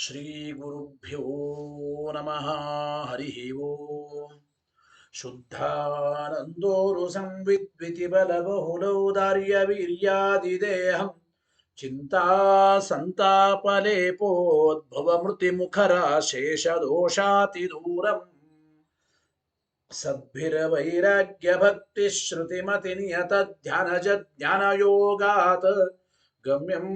श्रीगुरुभ्यो नमः। हरिः ओम्। शुद्धानन्दोरुसंविद्वितिबलबहुलौदार्यवीर्यादिदेहं चिन्तासन्तापलेपोद्भवमृतिमुखराशेषदोषातिदूरम् सद्भिरवैराग्यभक्तिश्रुतिमतिनियतध्यानजज्ञानयोगात् गम्यं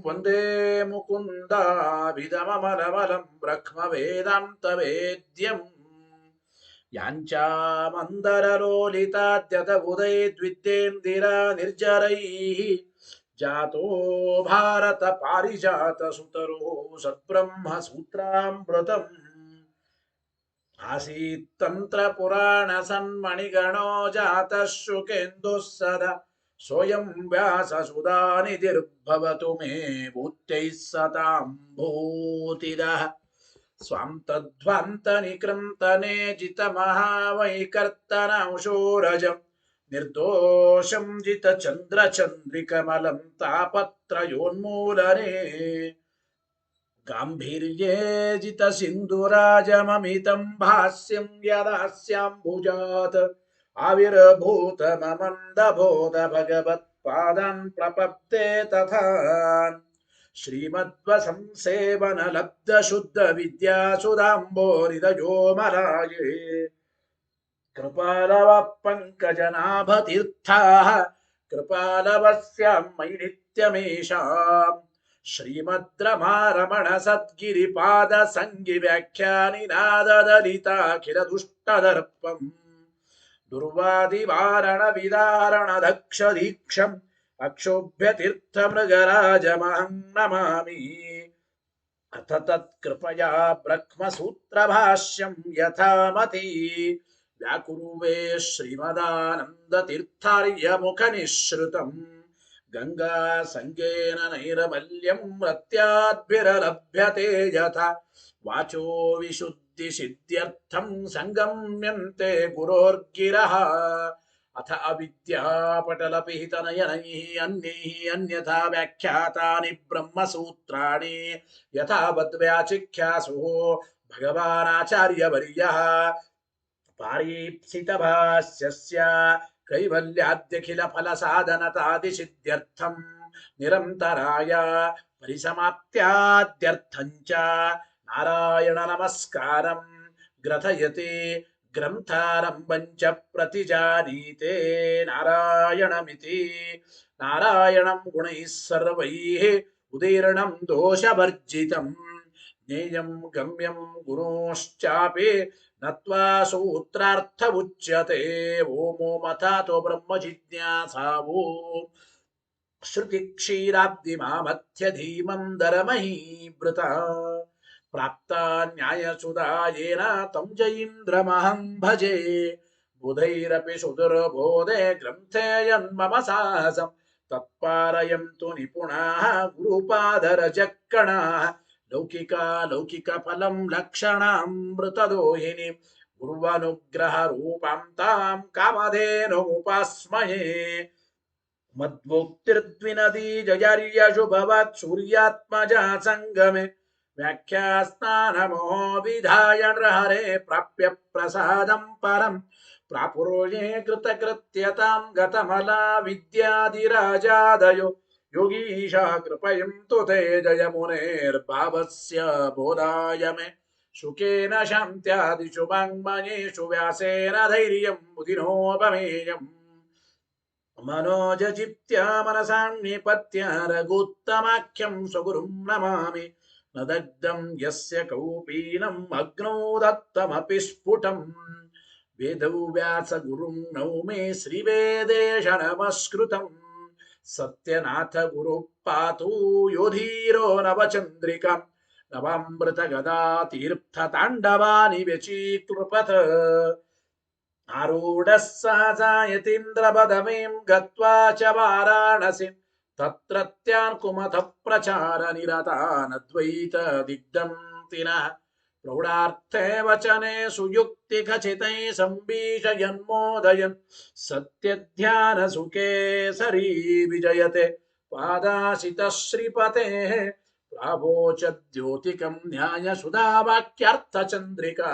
वन्दे मुकुन्दाभिधममलमलं ब्रह्मवेदान्तवेद्यम् याञ्चामन्दरलोलिताद्यतबुधैर्द्विद्येन्दिरा निर्जरैः जातो भारतपारिजातसुतरो सद्ब्रह्मसूत्रामृतम् आसीत्तन्त्रपुराणसन्मणिगणो जातः शुकेन्दुः सदा सोऽयं व्याससुधानिधिर्भवतु मे भूत्यैः सतां भूतिदः स्वां तद्ध्वान्तनिकृन्तने जितमहावैकर्तनंशोरजं निर्दोषं जितचन्द्रचन्द्रिकमलं तापत्रयोन्मूलने गाम्भीर्ये जितसिन्धुराजममितं भाष्यं यदास्याम्बुजात् आविर्भूतममन्दबोध भगवत्पादान् प्रपद्ये तथा श्रीमद्वसंसेवनलब्धशुद्धविद्यासुधाम्बोरिदयोमराये कृपालवः पङ्कजनाभतीर्थाः कृपालवस्यां मयि नित्यमेषाम् श्रीमद्रमारमण सद्गिरिपाद संगि व्याख्यानिनादलिताखिल दुष्टदर्पम् दुर्वादिवारण विदारण दक्ष दीक्षम् अक्षोभ्य तीर्थ मृगराजमहं नमामि। अथ तत्कृपया ब्रह्मसूत्रभाष्यं यथामति व्याकुर्वे श्रीमदानन्दतीर्थार्यमुखनिःसृतम् गंगा संगेन नैर्मल्यं रत्याद्भिरलभ्यते यथा वाचो विशुद्धि सिद्ध्यर्थं संगम्यन्ते गुरोर्गिरः अथ अविद्यापटलपिहितनयनैः अन्यैः अन्यथा व्याख्यातानि ब्रह्मसूत्राणि यथावद्व्याचिख्यासुः भगवानाचार्यवर्यः पारीप्सितभाष्यस्य कैवल्याद्यखिल फलसाधनतादिसिद्ध्यर्थं निरन्तराय परिसमाप्त्याद्यर्थञ्च नारायण नमस्कारं ग्रथयते ग्रन्थारम्भं च प्रतिजानीते नारायणमिति नारायणं गुणैः सर्वैः उदीर्णं दोषवर्जितं ज्ञेयं गम्यं गुरोश्चापि नत्वा सूत्रार्थ उच्यते ओमो मथातो ब्रह्म जिज्ञासा वो श्रुति क्षीराब्धिमामथ्य धीमं दरमहीवृता प्राप्ता न्यायसुधायेन तं जयीन्द्रमहं भजे बुधैरपि सुदुर्बोधे ग्रन्थे यन्मम साहसं तत्पारयन्तु निपुणाः गुरुपादरजक्कणाः लौकिकफलं लक्षणामृतदोहिनीं गुर्वनुग्रहरूपां तां कामधेनुमुपास्महे मद्भोक्तिर्द्विनदी जयार्यशुभवत् सूर्यात्मजा संगमे व्याख्यास्नानमो विधाय नृहरे प्राप्य प्रसादं परं प्रापुरोये कृतकृत्यतां गतमला विद्यादिराजादयो योगीशा कृपयन्तु ते जयमुनेर्भावस्य बोधाय मे शुकेन शान्त्यादिषु वाङ्मयेषु व्यासेन धैर्यं मुदिनोपमेयम् मनोजचित्या मनसान्निपत्य रघुत्तमाख्यं स्वगुरुं नमामि न दग्धं यस्य कौपीनम् अग्नौ दत्तमपि स्फुटम् वेदौ व्यासगुरुं नौमि श्रीवेदेश नमस्कृतम् सत्यनाथ गुरुः पातु योधीरो नवचन्द्रिका नवामृतगदा तीर्थताण्डवानि व्यचीकृपथ आरूढः सहसा यतीन्द्रपदवीं गत्वा च वाराणसीं तत्रत्यान् कुमतः प्रचार निरतानद्वैत दिग्धन्तिनः प्रौढार्थे वचने सुयुक्तिखचितैः सम्भीषयन्मोदयन् सत्यध्यानसुखे सरी विजयते पादाशितः श्रीपतेः ಪ್ರಾವೋಚದ್ಯೋತಿಕಂ ನ್ಯಾಯ ಸುಧಾವಾಕ್ಯಾರ್ಥ ಚಂದ್ರಿಕಾ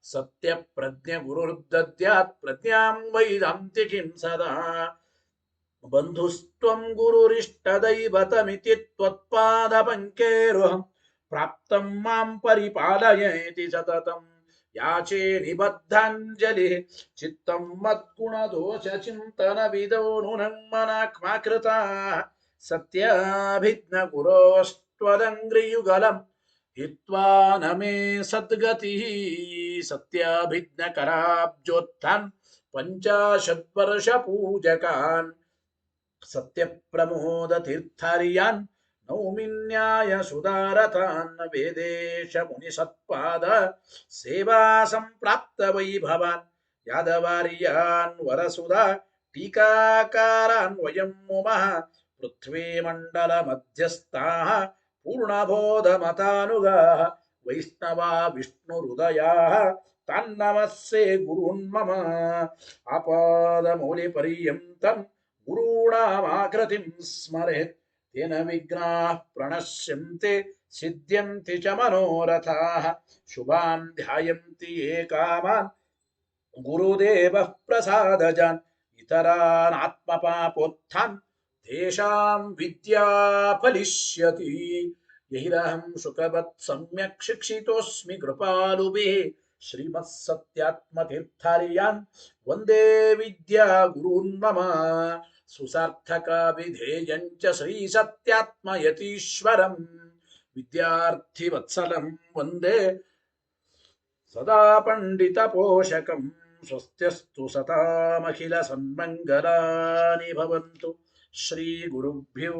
ಸತ್ಯ ಪ್ರಜ್ಞ ಗುರುರ್ದದ್ಯಾತ್ ಪ್ರಜ್ಞಾಂ ವೈದಾಂತಿಕಿಂ ಸದಾ ಬಂಧುಸ್ತ್ವಂ ಗುರುರಿಷ್ಟದೈವತಮಿತಿ ತ್ವತ್ಪಾದ ಪಂಕೇರುಹಂ ಪ್ರಾಪ್ತಂ ಮಾಂ ಪರಿಪಾಲಯೇತಿ ಸತತಂ ಯಾಚೇ ನಿಬದ್ಧಾಂಜಲಿ ಚಿತ್ತಂ ಮದ್ಗುಣದೋಷ ಚಿಂತನ ವಿದೋ ನೂನಂ ಮನಾಕ್ಮಾಕೃತಾ ಸತ್ಯಾಭಿಜ್ಞ ಗುರೋಸ್ತ್ವದಂಗ್ರಿಯುಗಲಂ ಹಿತ್ವಾ ನಮೇ ಸದ್ಗತಿ ಸತ್ಯಾಭಿಜ್ಞ ಕರಾಬ್ಜೋತ್ಥಾನ್ ಪಂಚಾಶದ್ವರ್ಷ ಪೂಜಕಾನ್ ಸತ್ಯ ಪ್ರಮೋದ ತೀರ್ಥಾರ್ಯಾನ್ ನೌಮಿನ್ಯಾಯ ಸುಧಾರತಾನ್ ವೇದೇಶ ಮುನಿ ಸತ್ಪಾದ ಸೇವಾ ಸಂಪ್ರಾಪ್ತ ವೈಭವಾನ್ ಯಾದವಾರ್ಯಾನ್ ವರಸುಧಾ ಟೀಕಾಕಾರಾನ್ ವಯಂ ಮುಮಃ ಪೃಥ್ವೀ ಮಂಡಲ ಮಧ್ಯಸ್ಥಾಃ ಪೂರ್ಣಬೋಧ ಮತಾನುಗಾಃ ವೈಷ್ಣವಾ ವಿಷ್ಣು ಹೃದಯಾಃ ತನ್ನಮಸ್ಸೆ ಗುರುನ್ ಮಮ ಆಪಾದ ಮೌಲಿ ಪರ್ಯಂತಂ ಗುರುಣಾಮಾಕೃತಿಂ ಸ್ಮರೆತ್ ತೇನ ವಿಘ್ನಾಃ ಪ್ರಣಶ್ಯಂತೆ ಸಿದ್ಧ್ಯಂತಿ ಚ ಮನೋರಥಾಃ ಶುಭಾನ್ ಧ್ಯಾಯಂತಿ ಯೇ ಕಾಮಾನ್ ಗುರುದೇವಃ ಪ್ರಸಾದಜಾನ್ ಇತರಾನ್ ಆತ್ಮಪಾಪೋತ್ಥಾನ್ ತೇಷಾಂ ವಿದ್ಯಾ ಫಲಿಷ್ಯತಿ ಯಹಿರಹಂ ಶುಕವತ್ ಸಮ್ಯಕ್ ಶಿಕ್ಷಿತೋಸ್ಮಿ ಕೃಪಾಲುಭಿಃ ಶ್ರೀಮತ್ಸತ್ಯಾತ್ಮತೀರ್ಥಾರ್ಯಾನ್ ವಂದೇ ವಿದ್ಯಾ ಗುರೂನ್ ಮಮ ಸುಸಾರ್ಥಕಾಭಿಧೇಯಂಚ ಶ್ರೀ ಸತ್ಯಾತ್ಮಯತೀಶ್ವರಂ ವಿದ್ಯಾರ್ಥಿ ವತ್ಸಲಂ ವಂದೇ ಸದಾ ಪಂಡಿತ ಪೋಷಕಂ ಸ್ವಸ್ತ್ಯಸ್ತು ಸತಾಮಖಿಲ ಸನ್ಮಂಗಲಾನಿ ಭವಂತು ಶ್ರೀ ಗುರುಭ್ಯೋ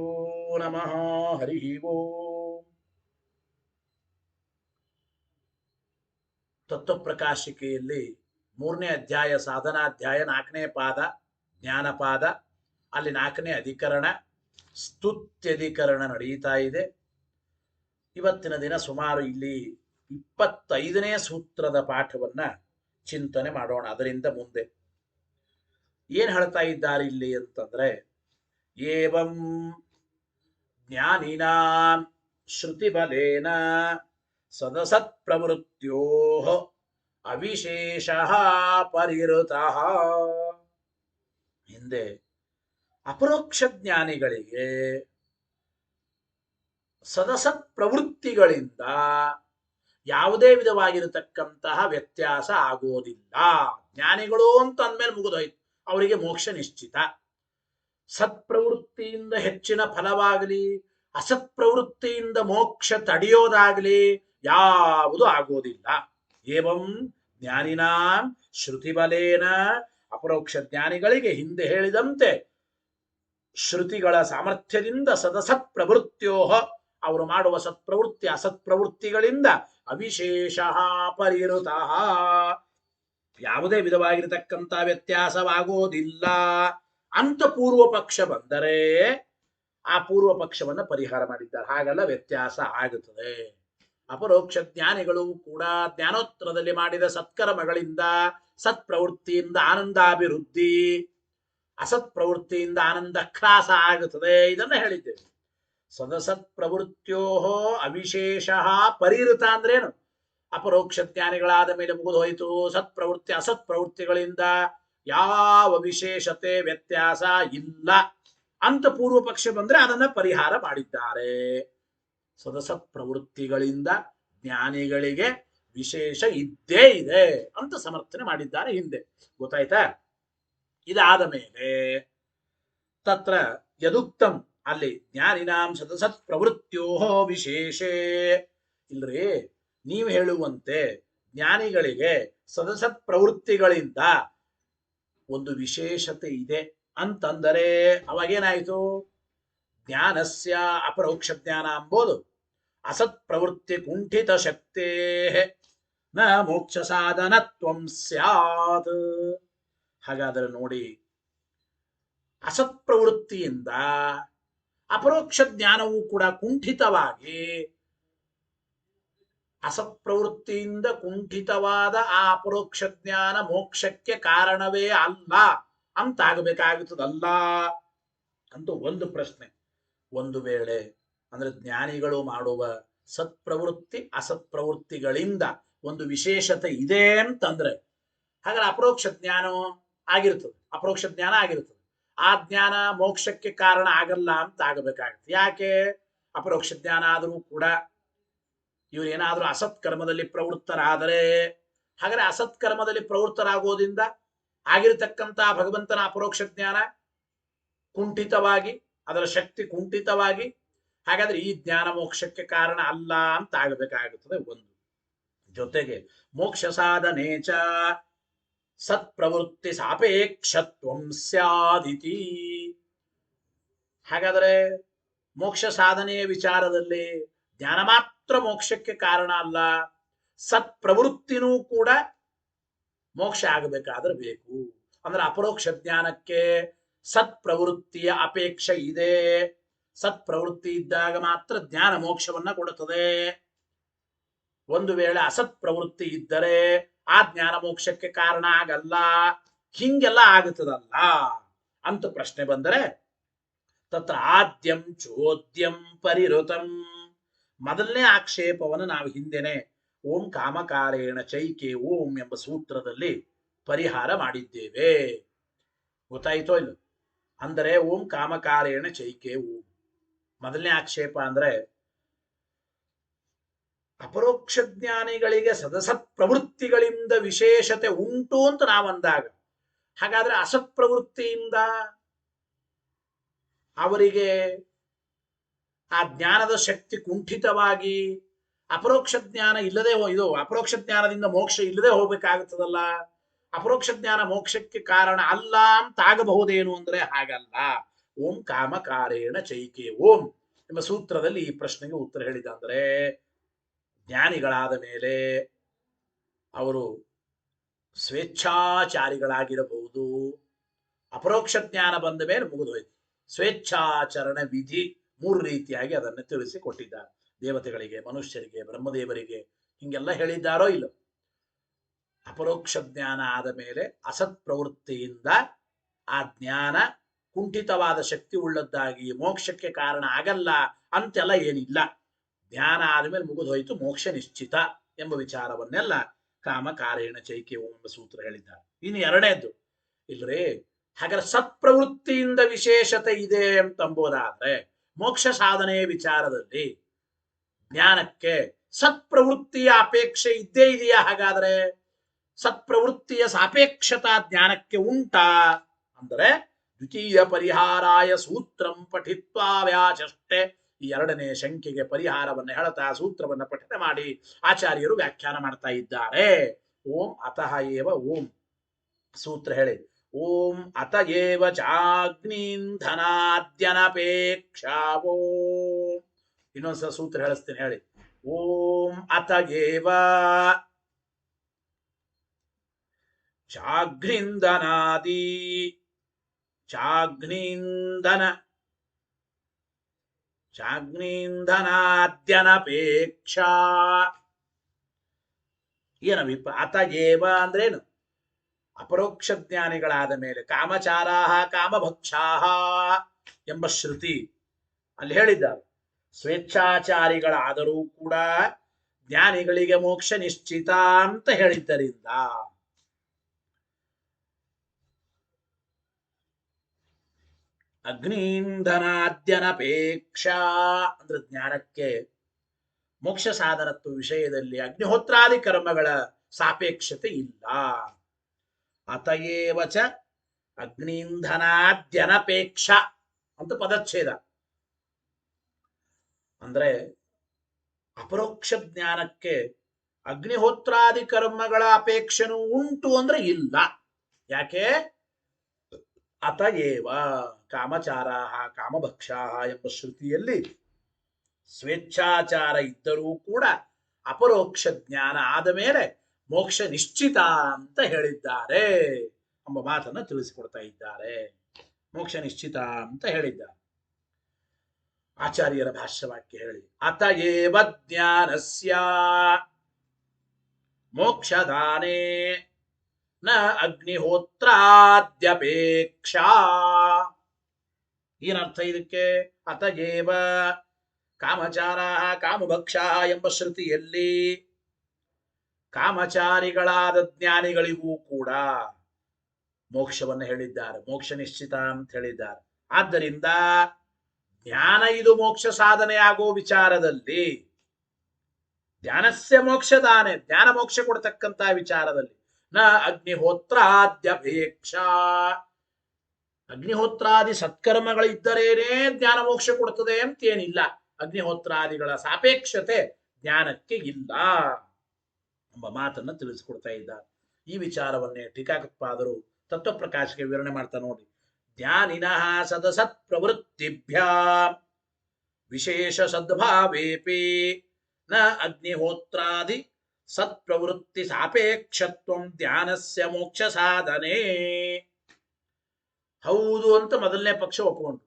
ನಮಃ ಹರಿ ಓಂ. ತತ್ವಪ್ರಕಾಶಿಕೆಯಲ್ಲಿ 3ನೇ ಅಧ್ಯಾಯ ಸಾಧನಾಧ್ಯಾಯ 4ನೇ ಪಾದ ಜ್ಞಾನಪಾದ, ಅಲ್ಲಿ 4ನೇ ಅಧಿಕರಣ ಸ್ತುತ್ಯಧಿಕರಣ ನಡೆಯುತ್ತಾ ಇದೆ. ಇವತ್ತಿನ ದಿನ ಸುಮಾರು ಇಲ್ಲಿ 25ನೇ ಸೂತ್ರದ ಪಾಠವನ್ನ ಚಿಂತನೆ ಮಾಡೋಣ. ಅದರಿಂದ ಮುಂದೆ ಏನ್ ಹೇಳ್ತಾ ಇದ್ದಾರೆ ಇಲ್ಲಿ ಅಂತಂದ್ರೆ, ಏವಂ ಜ್ಞಾನಿನಾಂ ಶ್ರುತಿಬಲೇನ ಸದಸತ್ ಪ್ರವೃತ್ತ್ಯೋ ಅವಿಶೇಷಃ ಪರಿಋತಃ. ಹಿಂದೆ ಅಪರೋಕ್ಷ ಜ್ಞಾನಿಗಳಿಗೆ ಸದಸತ್ ಪ್ರವೃತ್ತಿಗಳಿಂದ ಯಾವುದೇ ವಿಧವಾಗಿರತಕ್ಕಂತಹ ವ್ಯತ್ಯಾಸ ಆಗೋದಿಲ್ಲ. ಜ್ಞಾನಿಗಳು ಅಂತ ಅಂದ್ಮೇಲೆ ಮುಗಿದೋಯ್ತು, ಅವರಿಗೆ ಮೋಕ್ಷ ನಿಶ್ಚಿತ. ಸತ್ಪ್ರವೃತ್ತಿಯಿಂದ ಹೆಚ್ಚಿನ ಫಲವಾಗಲಿ ಅಸತ್ಪ್ರವೃತ್ತಿಯಿಂದ ಮೋಕ್ಷ ತಡೆಯೋದಾಗಲಿ ಯಾವುದು ಆಗೋದಿಲ್ಲ. ಏವಂ ಜ್ಞಾನಿನಾಂ ಶ್ರುತಿಬಲೇನ, ಅಪರೋಕ್ಷ ಜ್ಞಾನಿಗಳಿಗೆ ಹಿಂದೆ ಹೇಳಿದಂತೆ ಶ್ರುತಿಗಳ ಸಾಮರ್ಥ್ಯದಿಂದ ಸದಸತ್ ಪ್ರವೃತ್ತಿಯೋ, ಅವರು ಮಾಡುವ ಸತ್ಪ್ರವೃತ್ತಿ ಅಸತ್ಪ್ರವೃತ್ತಿಗಳಿಂದ ಅವಿಶೇಷ ಪರಿಋತಃ, ಯಾವುದೇ ವಿಧವಾಗಿರತಕ್ಕಂಥ ವ್ಯತ್ಯಾಸವಾಗೋದಿಲ್ಲ ಅಂತ ಪೂರ್ವ ಪಕ್ಷ ಬಂದರೆ ಆ ಪೂರ್ವ ಪಕ್ಷವನ್ನು ಪರಿಹಾರ ಮಾಡಿದ್ದಾರೆ. ಹಾಗಲ್ಲ, ವ್ಯತ್ಯಾಸ ಆಗುತ್ತದೆ. ಅಪರೋಕ್ಷ ಜ್ಞಾನಿಗಳು ಕೂಡ ಜ್ಞಾನೋತ್ತರದಲ್ಲಿ ಮಾಡಿದ ಸತ್ಕರ್ಮಗಳಿಂದ ಸತ್ಪ್ರವೃತ್ತಿಯಿಂದ ಆನಂದಾಭಿವೃದ್ಧಿ, ಅಸತ್ ಪ್ರವೃತ್ತಿಯಿಂದ ಆನಂದ ಕ್ರಾಸ ಆಗುತ್ತದೆ. ಇದನ್ನ ಹೇಳಿದ್ದೇವೆ. ಸದಸತ್ ಪ್ರವೃತ್ತಿಯೋ ಅವಿಶೇಷ ಪರಿಋತ ಅಂದ್ರೇನು? ಅಪರೋಕ್ಷ ಜ್ಞಾನಿಗಳಾದ ಮೇಲೆ ಮುಗಿದು ಹೋಯಿತು. ಸತ್ಪ್ರವೃತ್ತಿ ಅಸತ್ ಪ್ರವೃತ್ತಿಗಳಿಂದ ಯಾವ ವಿಶೇಷತೆ ವ್ಯತ್ಯಾಸ ಇಲ್ಲ ಅಂತ ಪೂರ್ವ ಪಕ್ಷ ಬಂದ್ರೆ ಅದನ್ನ ಪರಿಹಾರ ಮಾಡಿದ್ದಾರೆ. ಸದಸತ್ ಪ್ರವೃತ್ತಿಗಳಿಂದ ಜ್ಞಾನಿಗಳಿಗೆ ವಿಶೇಷ ಇದ್ದೇ ಇದೆ ಅಂತ ಸಮರ್ಥನೆ ಮಾಡಿದ್ದಾರೆ ಹಿಂದೆ. ಗೊತ್ತಾಯ್ತಾ? ಇದಾದ ಮೇಲೆ ತತ್ರ ಯದುಕ್ತಂ, ಅಲ್ಲಿ ಜ್ಞಾನಿನಾಂ ಸದಸತ್ ಪ್ರವೃತ್ತಿಯೋ ವಿಶೇಷೇ, ಇಲ್ರಿ ನೀವು ಹೇಳುವಂತೆ ಜ್ಞಾನಿಗಳಿಗೆ ಸದಸತ್ ಪ್ರವೃತ್ತಿಗಳಿಂದ ಒಂದು ವಿಶೇಷತೆ ಇದೆ ಅಂತಂದರೆ ಅವಾಗೇನಾಯಿತು? ಜ್ಞಾನಸ್ಯ ಅಪರೋಕ್ಷ ಜ್ಞಾನ ಅಂಬೋದು ಅಸತ್ ಪ್ರವೃತ್ತಿ ಕುಂಠಿತ ಶಕ್ತೇ ನ ಮೋಕ್ಷ ಸಾಧನತ್ವಂ ಸ್ಯಾತ್. ಹಾಗಾದರೆ ನೋಡಿ, ಅಸತ್ ಪ್ರವೃತ್ತಿಯಿಂದ ಅಪರೋಕ್ಷ ಜ್ಞಾನವೂ ಕೂಡ ಕುಂಠಿತವಾಗಿ, ಅಸತ್ ಪ್ರವೃತ್ತಿಯಿಂದ ಕುಂಠಿತವಾದ ಆ ಅಪರೋಕ್ಷ ಜ್ಞಾನ ಮೋಕ್ಷಕ್ಕೆ ಕಾರಣವೇ ಅಲ್ಲ ಅಂತಾಗಬೇಕಾಗುತ್ತದಲ್ಲ ಅಂತ ಒಂದು ಪ್ರಶ್ನೆ. ಒಂದು ವೇಳೆ ಅಂದ್ರೆ ಜ್ಞಾನಿಗಳು ಮಾಡುವ ಸತ್ಪ್ರವೃತ್ತಿ ಅಸತ್ಪ್ರವೃತ್ತಿಗಳಿಂದ ಒಂದು ವಿಶೇಷತೆ ಇದೆ ಅಂತಂದ್ರೆ ಹಾಗಾದ್ರೆ ಅಪರೋಕ್ಷ ಜ್ಞಾನ ಆಗಿರ್ತದೆ, ಅಪರೋಕ್ಷ ಜ್ಞಾನ ಆಗಿರ್ತದೆ. ಆ ಜ್ಞಾನ ಮೋಕ್ಷಕ್ಕೆ ಕಾರಣ ಆಗಲ್ಲ ಅಂತ ಆಗಬೇಕಾಗುತ್ತೆ. ಯಾಕೆ? ಅಪರೋಕ್ಷ ಜ್ಞಾನ ಆದರೂ ಕೂಡ ಇವರು ಏನಾದರೂ ಅಸತ್ಕರ್ಮದಲ್ಲಿ ಪ್ರವೃತ್ತರಾದರೆ, ಹಾಗಾದ್ರೆ ಅಸತ್ಕರ್ಮದಲ್ಲಿ ಪ್ರವೃತ್ತರಾಗೋದ್ರಿಂದ ಆಗಿರತಕ್ಕಂತ ಭಗವಂತನ ಅಪರೋಕ್ಷ ಜ್ಞಾನ ಕುಂಠಿತವಾಗಿ, ಅದರ ಶಕ್ತಿ ಕುಂಠಿತವಾಗಿ, ಹಾಗಾದ್ರೆ ಈ ಜ್ಞಾನ ಮೋಕ್ಷಕ್ಕೆ ಕಾರಣ ಅಲ್ಲ ಅಂತ ಆಗಬೇಕಾಗುತ್ತದೆ ಒಂದು. ಜೊತೆಗೆ ಮೋಕ್ಷ ಸಾಧನೇಚ ಸತ್ಪ್ರವೃತ್ತಿ ಸಾಪೇಕ್ಷತ್ವಂ ಸ್ಯಾದಿತಿ. ಹಾಗಾದರೆ ಮೋಕ್ಷ ಸಾಧನೆಯ ವಿಚಾರದಲ್ಲಿ ಜ್ಞಾನ ಮಾತ್ರ ಮೋಕ್ಷಕ್ಕೆ ಕಾರಣ ಅಲ್ಲ, ಸತ್ಪ್ರವೃತ್ತಿನೂ ಕೂಡ ಮೋಕ್ಷ ಆಗಬೇಕಾದ್ರೆ ಬೇಕು. ಅಂದ್ರೆ ಅಪರೋಕ್ಷ ಜ್ಞಾನಕ್ಕೆ ಸತ್ಪ್ರವೃತ್ತಿಯ ಅಪೇಕ್ಷೆ ಇದೆ. ಸತ್ಪ್ರವೃತ್ತಿ ಇದ್ದಾಗ ಮಾತ್ರ ಜ್ಞಾನ ಮೋಕ್ಷವನ್ನ ಕೊಡುತ್ತದೆ. ಒಂದು ವೇಳೆ ಅಸತ್ ಪ್ರವೃತ್ತಿ ಇದ್ದರೆ ಆ ಜ್ಞಾನ ಮೋಕ್ಷಕ್ಕೆ ಕಾರಣ ಆಗಲ್ಲ. ಹಿಂಗೆಲ್ಲ ಆಗುತ್ತದಲ್ಲ ಅಂತ ಪ್ರಶ್ನೆ ಬಂದರೆ, ತತ್ರ ಆದ್ಯಂ ಚೋದ್ಯಂ ಪರಿಋತಂ. ಮೊದಲನೇ ಆಕ್ಷೇಪವನ್ನು ನಾವು ಹಿಂದೆನೆ ಓಂ ಕಾಮಕಾರೇಣ ಚೈಕೆ ಓಂ ಎಂಬ ಸೂತ್ರದಲ್ಲಿ ಪರಿಹಾರ ಮಾಡಿದ್ದೇವೆ. ಗೊತ್ತಾಯಿತೋ ಇಲ್ಲ? ಅಂದರೆ ಓಂ ಕಾಮಕಾರೇಣ ಚೈಕೆ ಓಂ ಮೊದಲನೇ ಆಕ್ಷೇಪ ಅಂದ್ರೆ ಅಪರೋಕ್ಷ ಜ್ಞಾನಿಗಳಿಗೆ ಸದಸತ್ ಪ್ರವೃತ್ತಿಗಳಿಂದ ವಿಶೇಷತೆ ಉಂಟು ಅಂತ ನಾವಂದಾಗ, ಹಾಗಾದ್ರೆ ಅಸತ್ ಪ್ರವೃತ್ತಿಯಿಂದ ಅವರಿಗೆ ಆ ಜ್ಞಾನದ ಶಕ್ತಿ ಕುಂಠಿತವಾಗಿ ಅಪರೋಕ್ಷ ಜ್ಞಾನ ಇಲ್ಲದೆ ಇದು ಅಪರೋಕ್ಷ ಜ್ಞಾನದಿಂದ ಮೋಕ್ಷ ಇಲ್ಲದೆ ಹೋಗ್ಬೇಕಾಗುತ್ತದಲ್ಲ. ಅಪರೋಕ್ಷ ಜ್ಞಾನ ಮೋಕ್ಷಕ್ಕೆ ಕಾರಣ ಅಲ್ಲ ಅಂತ ಆಗಬಹುದೇನು ಅಂದ್ರೆ ಹಾಗಲ್ಲ. ಓಂ ಕಾಮಕಾರೇಣ ಚೈಕೆ ಓಂ ಎಂಬ ಸೂತ್ರದಲ್ಲಿ ಈ ಪ್ರಶ್ನೆಗೆ ಉತ್ತರ ಹೇಳಿದ ಅಂದ್ರೆ, ಜ್ಞಾನಿಗಳಾದ ಮೇಲೆ ಅವರು ಸ್ವೇಚ್ಛಾಚಾರಿಗಳಾಗಿರಬಹುದು. ಅಪರೋಕ್ಷ ಜ್ಞಾನ ಬಂದ ಮೇಲೆ ಮುಗಿದೋಯ್ತು. ಸ್ವೇಚ್ಛಾಚರಣ ವಿಧಿ ಮೂರು ರೀತಿಯಾಗಿ ಅದನ್ನು ತಿಳಿಸಿಕೊಟ್ಟಿದ್ದಾರೆ. ದೇವತೆಗಳಿಗೆ, ಮನುಷ್ಯರಿಗೆ, ಬ್ರಹ್ಮದೇವರಿಗೆ ಹಿಂಗೆಲ್ಲ ಹೇಳಿದ್ದಾರೋ ಇಲ್ಲ. ಅಪರೋಕ್ಷ ಜ್ಞಾನ ಆದ ಮೇಲೆ ಅಸತ್ ಪ್ರವೃತ್ತಿಯಿಂದ ಆ ಜ್ಞಾನ ಕುಂಠಿತವಾದ ಶಕ್ತಿ ಉಳ್ಳದ್ದಾಗಿ ಮೋಕ್ಷಕ್ಕೆ ಕಾರಣ ಆಗಲ್ಲ ಅಂತೆಲ್ಲ ಏನಿಲ್ಲ. ಜ್ಞಾನ ಆದಮೇಲೆ ಮುಗಿದು ಹೋಯಿತು, ಮೋಕ್ಷ ನಿಶ್ಚಿತ ಎಂಬ ವಿಚಾರವನ್ನೆಲ್ಲ ಕಾಮಕಾರೇಣ ಚೈಕೆ ಓಂ ಎಂಬ ಸೂತ್ರ ಹೇಳಿದ್ದಾರೆ. ಇನ್ನು ಎರಡನೇದ್ದು ಇಲ್ರಿ, ಹಾಗಾದ್ರೆ ಸತ್ಪ್ರವೃತ್ತಿಯಿಂದ ವಿಶೇಷತೆ ಇದೆ ಅಂತಂಬೋದಾದ್ರೆ ಮೋಕ್ಷ ಸಾಧನೆಯ ವಿಚಾರದಲ್ಲಿ ಜ್ಞಾನಕ್ಕೆ ಸತ್ಪ್ರವೃತ್ತಿಯ ಅಪೇಕ್ಷೆ ಇದ್ದೇ ಇದೆಯಾ? ಹಾಗಾದ್ರೆ ಸತ್ಪ್ರವೃತ್ತಿಯ ಸಾಪೇಕ್ಷತಾ ಜ್ಞಾನಕ್ಕೆ ಉಂಟಾ ಅಂದರೆ ದ್ವಿತೀಯ ಪರಿಹಾರಾಯ ಸೂತ್ರಂ ಪಠಿತ್ವಾ ವ್ಯಾಚಷ್ಟೆ. ಈ ಎರಡನೇ ಶಂಕೆಗೆ ಪರಿಹಾರವನ್ನು ಹೇಳ್ತಾ ಸೂತ್ರವನ್ನು ಪಠನೆ ಮಾಡಿ ಆಚಾರ್ಯರು ವ್ಯಾಖ್ಯಾನ ಮಾಡ್ತಾ ಇದ್ದಾರೆ. ಓಂ ಅತಃ ಏವ ಓಂ ಸೂತ್ರ ಹೇಳಿ. ಓಂ ಅತ ಏವ ಚಾಗ್ನಿಂಧನಾದ್ಯನಪೇಕ್ಷಾವೋ. ಇನ್ನೊಂದ್ಸಲ ಸೂತ್ರ ಹೇಳಿಸ್ತೀನಿ ಹೇಳಿ. ಓಂ ಅತ ಏವ ಚಾಗ್ನಿಂಧನಾದಿ ಚಾಗ್ನಿಂಧನಾದ್ಯನಪೇಕ್ಷಾ. ಏನವಿಪ್ಪ ಅತ ಏವ ಅಂದ್ರೇನು? ಅಪರೋಕ್ಷ ಜ್ಞಾನಿಗಳಾದ ಮೇಲೆ ಕಾಮಚಾರಾಹ ಕಾಮಭಕ್ಷಾಹ ಎಂಬ ಶ್ರುತಿ ಅಲ್ಲಿ ಹೇಳಿದ್ದಾರೆ. ಸ್ವೇಚ್ಛಾಚಾರಿಗಳಾದರೂ ಕೂಡ ಜ್ಞಾನಿಗಳಿಗೆ ಮೋಕ್ಷ ನಿಶ್ಚಿತ ಅಂತ ಹೇಳಿದ್ದರಿಂದ ಅಗ್ನಿಂಧನಾದ್ಯನಪೇಕ್ಷಾ ಅಂದ್ರೆ ಜ್ಞಾನಕ್ಕೆ ಮೋಕ್ಷ ಸಾಧನತ್ವ ವಿಷಯದಲ್ಲಿ ಅಗ್ನಿಹೋತ್ರಾದಿ ಕರ್ಮಗಳ ಸಾಪೇಕ್ಷತೆ ಇಲ್ಲ. ಅತಯೇವ ಚ ಅಗ್ನಿಂಧನಾದ್ಯನಪೇಕ್ಷ ಅಂತ ಪದಚ್ಛೇದ. ಅಂದ್ರೆ ಅಪರೋಕ್ಷ ಜ್ಞಾನಕ್ಕೆ ಅಗ್ನಿಹೋತ್ರಾದಿ ಕರ್ಮಗಳ ಅಪೇಕ್ಷೆನೂ ಉಂಟು ಅಂದ್ರೆ ಇಲ್ಲ. ಯಾಕೆ? ಅತಯೇವ ಕಾಮಚಾರಾಹ ಕಾಮಭಕ್ಷಾಹ ಎಂಬ ಶ್ರುತಿಯಲ್ಲಿ ಸ್ವೇಚ್ಛಾಚಾರ ಇದ್ದರೂ ಕೂಡ ಅಪರೋಕ್ಷ ಜ್ಞಾನ ಆದ ಮೇಲೆ ಮೋಕ್ಷ ನಿಶ್ಚಿತ ಅಂತ ಹೇಳಿದ್ದಾರೆ ಎಂಬ ಮಾತನ್ನು ತಿಳಿಸಿಕೊಡ್ತಾ ಇದ್ದಾರೆ. ಮೋಕ್ಷ ನಿಶ್ಚಿತ ಅಂತ ಹೇಳಿದ್ದಾರೆ ಆಚಾರ್ಯರ ಭಾಷ್ಯವಾಕ್ಯ ಹೇಳಿ. ಅತಯೇವ ಜ್ಞಾನಸ್ಯ ಮೋಕ್ಷದಾನೇ ನ ಅಗ್ನಿಹೋತ್ರಾದ್ಯಪೇಕ್ಷಾ. ಏನರ್ಥ ಇದಕ್ಕೆ? ಅತಯೇವ ಕಾಮಚಾರ ಕಾಮಭಕ್ಷ ಎಂಬ ಶ್ರುತಿಯಲ್ಲಿ ಕಾಮಚಾರಿಗಳಾದ ಜ್ಞಾನಿಗಳಿಗೂ ಕೂಡ ಮೋಕ್ಷವನ್ನು ಹೇಳಿದ್ದಾರೆ, ಮೋಕ್ಷ ನಿಶ್ಚಿತ ಅಂತ ಹೇಳಿದ್ದಾರೆ. ಆದ್ದರಿಂದ ಜ್ಞಾನ ಇದು ಮೋಕ್ಷ ಸಾಧನೆ ಆಗೋ ವಿಚಾರದಲ್ಲಿ, ಜ್ಞಾನಸ್ಯ ಮೋಕ್ಷದಾನೆ, ಜ್ಞಾನ ಮೋಕ್ಷ ಕೊಡ್ತಕ್ಕಂತ ವಿಚಾರದಲ್ಲಿ ನ ಅಗ್ನಿಹೋತ್ರಾದ್ಯಪೇಕ್ಷ, ಅಗ್ನಿಹೋತ್ರಾದಿ ಸತ್ಕರ್ಮಗಳಿದ್ದರೇನೇ ಜ್ಞಾನ ಮೋಕ್ಷ ಕೊಡ್ತದೆ ಅಂತೇನಿಲ್ಲ. ಅಗ್ನಿಹೋತ್ರಾದಿಗಳ ಸಾಪೇಕ್ಷತೆ ಜ್ಞಾನಕ್ಕೆ ಇಲ್ಲ ಎಂಬ ಮಾತನ್ನು ತಿಳಿಸಿಕೊಡ್ತಾ ಇದ್ದಾರೆ. ಈ ವಿಚಾರವನ್ನೇ ಟೀಕಾಕೃತ್ಪಾದರು ತತ್ವಪ್ರಕಾಶಕ್ಕೆ ವಿವರಣೆ ಮಾಡ್ತಾ ನೋಡಿ. ಜ್ಞಾನಿನಃ ಸದಸತ್ ಪ್ರವೃತ್ತಿಭ್ಯಾಂ ವಿಶೇಷ ಸದ್ಭಾವೇಪಿ ನ ಅಗ್ನಿಹೋತ್ರಾದಿ ಸತ್ಪ್ರವೃತ್ತಿ ಸಾಪೇಕ್ಷತ್ವಂ ಧ್ಯಾನಸ್ಯ ಮೋಕ್ಷ ಸಾಧನೆ. ಹೌದು ಅಂತ ಮೊದಲನೇ ಪಕ್ಷ ಒಪ್ಪಿಕೊಂಡು,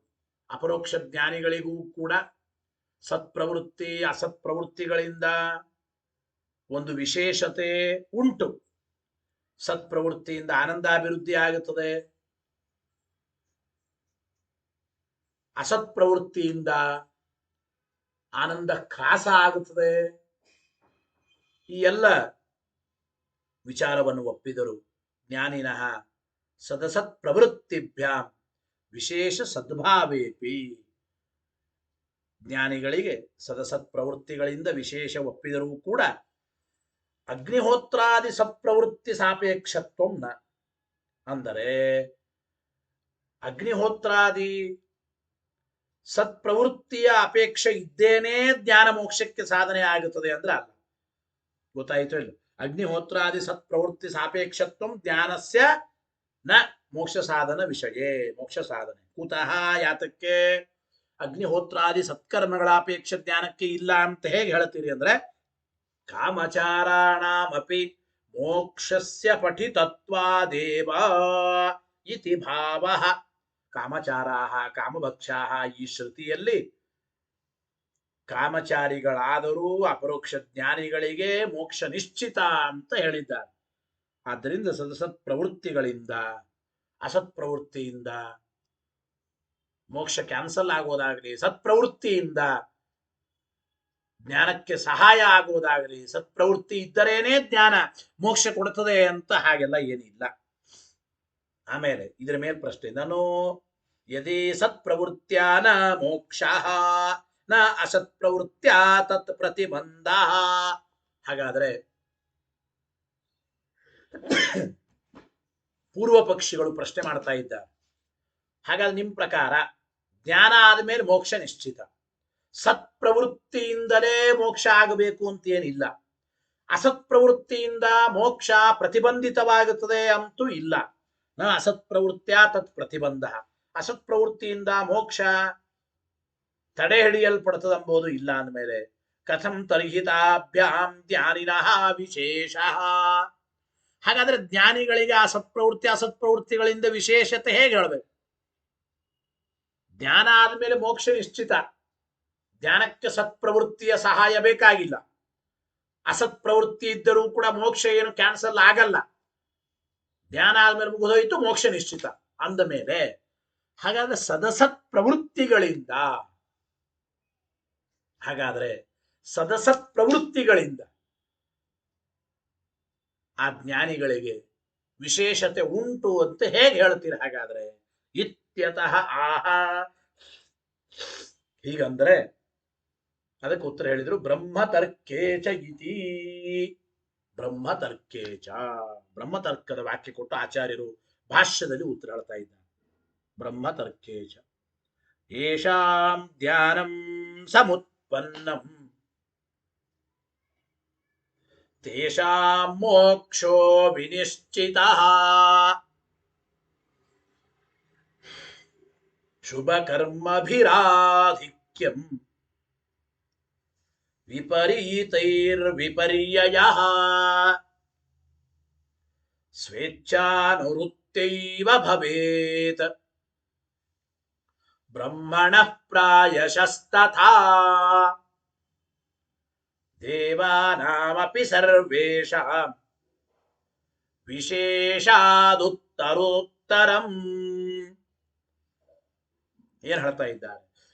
ಅಪರೋಕ್ಷ ಜ್ಞಾನಿಗಳಿಗೂ ಕೂಡ ಸತ್ಪ್ರವೃತ್ತಿ ಅಸತ್ಪ್ರವೃತ್ತಿಗಳಿಂದ ಒಂದು ವಿಶೇಷತೆ ಉಂಟು. ಸತ್ಪ್ರವೃತ್ತಿಯಿಂದ ಆನಂದಾಭಿವೃದ್ಧಿ ಆಗುತ್ತದೆ, ಅಸತ್ಪ್ರವೃತ್ತಿಯಿಂದ ಆನಂದ ಕ್ರಾಸ ಆಗುತ್ತದೆ. ಈ ಎಲ್ಲ ವಿಚಾರವನ್ನು ಒಪ್ಪಿದರು. ಜ್ಞಾನಿನಃ ಸದಸತ್ ಪ್ರವೃತ್ತಿಭ್ಯಾಂ ವಿಶೇಷ ಸದ್ಭಾವೇಪಿ, ಜ್ಞಾನಿಗಳಿಗೆ ಸದಸತ್ ಪ್ರವೃತ್ತಿಗಳಿಂದ ವಿಶೇಷ ಒಪ್ಪಿದರೂ ಕೂಡ ಅಗ್ನಿಹೋತ್ರಾದಿ ಸತ್ಪ್ರವೃತ್ತಿ ಸಾಪೇಕ್ಷತ್ವಂ ನ, ಅಂದರೆ ಅಗ್ನಿಹೋತ್ರಾದಿ ಸತ್ಪ್ರವೃತ್ತಿಯ ಅಪೇಕ್ಷೆ ಇದ್ದೇನೆ ಜ್ಞಾನ ಮೋಕ್ಷಕ್ಕೆ ಸಾಧನೆ ಆಗುತ್ತದೆ ಅಂದ್ರೆ ಅಲ್ಲ. ಗೊತ್ತಾಯಿತು ಇಲ್ಲ? ಅಗ್ನಿಹೋತ್ರಾದಿ ಸತ್ಪ್ರವೃತ್ತಿ ಸಾಪೇಕ್ಷತ್ವಂ ಜ್ಞಾನಸ್ಯ ನ ಮೋಕ್ಷ ಸಾಧನ ವಿಷಯ, ಮೋಕ್ಷ ಸಾಧನೆ ಕುತಃ ಯಾತಕ್ಕೆ? ಅಗ್ನಿಹೋತ್ರಾದಿ ಸತ್ಕರ್ಮಗಳ ಅಪೇಕ್ಷೆ ಜ್ಞಾನಕ್ಕೆ ಇಲ್ಲ ಅಂತ ಹೇಗೆ ಹೇಳ್ತೀರಿ ಅಂದ್ರೆ, ಕಾಮಚಾರಾಣಾಮಪಿ ಮೋಕ್ಷಸ್ಯ ಪಠಿತತ್ವಾದೇವ ಇತಿ ಭಾವಃ. ಕಾಮಚಾರಾಹ ಕಾಮಭಕ್ಷಾಹ, ಈ ಶ್ರುತಿಯಲ್ಲಿ ಕಾಮಚಾರಿಗಳಾದರೂ ಅಪರೋಕ್ಷ ಜ್ಞಾನಿಗಳಿಗೆ ಮೋಕ್ಷ ನಿಶ್ಚಿತ ಅಂತ ಹೇಳಿದ್ದಾರೆ. ಆದ್ದರಿಂದ ಸದಸತ್ ಪ್ರವೃತ್ತಿಗಳಿಂದ ಅಸತ್ಪ್ರವೃತ್ತಿಯಿಂದ ಮೋಕ್ಷ ಕ್ಯಾನ್ಸಲ್ ಆಗೋದಾಗಲಿ, ಸತ್ಪ್ರವೃತ್ತಿಯಿಂದ ಜ್ಞಾನಕ್ಕೆ ಸಹಾಯ ಆಗುವುದಾಗಲಿ, ಸತ್ಪ್ರವೃತ್ತಿ ಇದ್ದರೇನೆ ಜ್ಞಾನ ಮೋಕ್ಷ ಕೊಡುತ್ತದೆ ಅಂತ ಹಾಗೆಲ್ಲ ಏನಿಲ್ಲ. ಆಮೇಲೆ ಇದರ ಮೇಲೆ ಪ್ರಶ್ನೆ, ನಾನು ಯದಿ ಸತ್ಪ್ರವೃತ್ತ್ಯಾ ನ ಮೋಕ್ಷ ನ ಅಸತ್ಪ್ರವೃತ್ತ್ಯಾ ತತ್ ಪ್ರತಿಬಂಧ. ಹಾಗಾದ್ರೆ ಪೂರ್ವ ಪಕ್ಷಿಗಳು ಪ್ರಶ್ನೆ ಮಾಡ್ತಾ ಇದ್ದಾರೆ, ಹಾಗಾದ್ರೆ ನಿಮ್ ಪ್ರಕಾರ ಜ್ಞಾನ ಆದ್ಮೇಲೆ ಮೋಕ್ಷ ನಿಶ್ಚಿತ, ಸತ್ಪ್ರವೃತ್ತಿಯಿಂದಲೇ ಮೋಕ್ಷ ಆಗಬೇಕು ಅಂತ ಏನಿಲ್ಲ, ಅಸತ್ಪ್ರವೃತ್ತಿಯಿಂದ ಮೋಕ್ಷ ಪ್ರತಿಬಂಧಿತವಾಗುತ್ತದೆ ಅಂತೂ ಇಲ್ಲ. ನ ಅಸತ್ಪ್ರವೃತ್ತ್ಯಾ ತತ್ ಪ್ರತಿಬಂಧ, ಅಸತ್ಪ್ರವೃತ್ತಿಯಿಂದ ಮೋಕ್ಷ ತಡೆ ಹಿಡಿಯಲ್ಪಡುತ್ತದೆಂಬುದು ಇಲ್ಲ ಅಂದಮೇಲೆ ಕಥಂ ತರ್ಹಿತಾಭ್ಯಾಂ ಜ್ಞಾನಿನಃ ವಿಶೇಷ. ಹಾಗಾದ್ರೆ ಜ್ಞಾನಿಗಳಿಗೆ ಆ ಸತ್ಪ್ರವೃತ್ತಿ ಅಸತ್ಪ್ರವೃತ್ತಿಗಳಿಂದ ವಿಶೇಷತೆ ಹೇಗೆ ಹೇಳಬೇಕು? ಜ್ಞಾನ ಆದ್ಮೇಲೆ ಮೋಕ್ಷ ನಿಶ್ಚಿತ, ಜ್ಞಾನಕ್ಕೆ ಸತ್ಪ್ರವೃತ್ತಿಯ ಸಹಾಯ ಬೇಕಾಗಿಲ್ಲ, ಅಸತ್ಪ್ರವೃತ್ತಿ ಇದ್ದರೂ ಕೂಡ ಮೋಕ್ಷ ಏನು ಕ್ಯಾನ್ಸಲ್ ಆಗಲ್ಲ, ಜ್ಞಾನ ಆದ್ಮೇಲೆ ಮುಗಿದೋಯ್ತು, ಮೋಕ್ಷ ನಿಶ್ಚಿತ ಅಂದ ಮೇಲೆ ಹಾಗಾದ್ರೆ ಸದಸತ್ ಪ್ರವೃತ್ತಿಗಳಿಂದ, ಹಾಗಾದ್ರೆ ಸದಸತ್ ಪ್ರವೃತ್ತಿಗಳಿಂದ ಆ ಜ್ಞಾನಿಗಳಿಗೆ ವಿಶೇಷತೆ ಉಂಟು ಅಂತ ಹೇಗೆ ಹೇಳ್ತೀರ? ಹಾಗಾದ್ರೆ ಇತ್ಯತಃ ಆಹ, ಹೀಗಂದ್ರೆ ಅದಕ್ಕೆ ಉತ್ತರ ಹೇಳಿದ್ರು, ಬ್ರಹ್ಮತರ್ಕೇಚ ಇತಿ. ಬ್ರಹ್ಮತರ್ಕೇಚ, ಬ್ರಹ್ಮತರ್ಕದ ವಾಕ್ಯ ಕೊಟ್ಟು ಆಚಾರ್ಯರು ಭಾಷ್ಯದಲ್ಲಿ ಉತ್ತರ ಹೇಳ್ತಾ ಇದ್ದಾರೆ. ಬ್ರಹ್ಮತರ್ಕೇಚ ಯೇಷಾಂ ಧ್ಯಾನಂ ಸಮುತ್ಪನ್ನಂ ತೇಷಾಂ ಮೋಕ್ಷೋ ವಿನಿಶ್ಚಿತಃ ಶುಭಕರ್ಮಭಿರಾಧಿಕ್ಯಂ ವಿಪರೀತೈರ್ವಿಪರ್ಯಯಃ ಸ್ವೇಚ್ಛಾನುವೃತ್ತೈವ ಭವೇತ್ ಬ್ರಹ್ಮಣಃ ಪ್ರಾಯಶಸ್ತಥಾ ದೇವಾನಾಮಪಿ ಸರ್ವೇಷಾಂ ವಿಶೇಷಾದುತ್ತರೋತ್ತರಂ. ಏನ್ ಹೇಳ್ತಾ ಇದ್ದಾರೆ?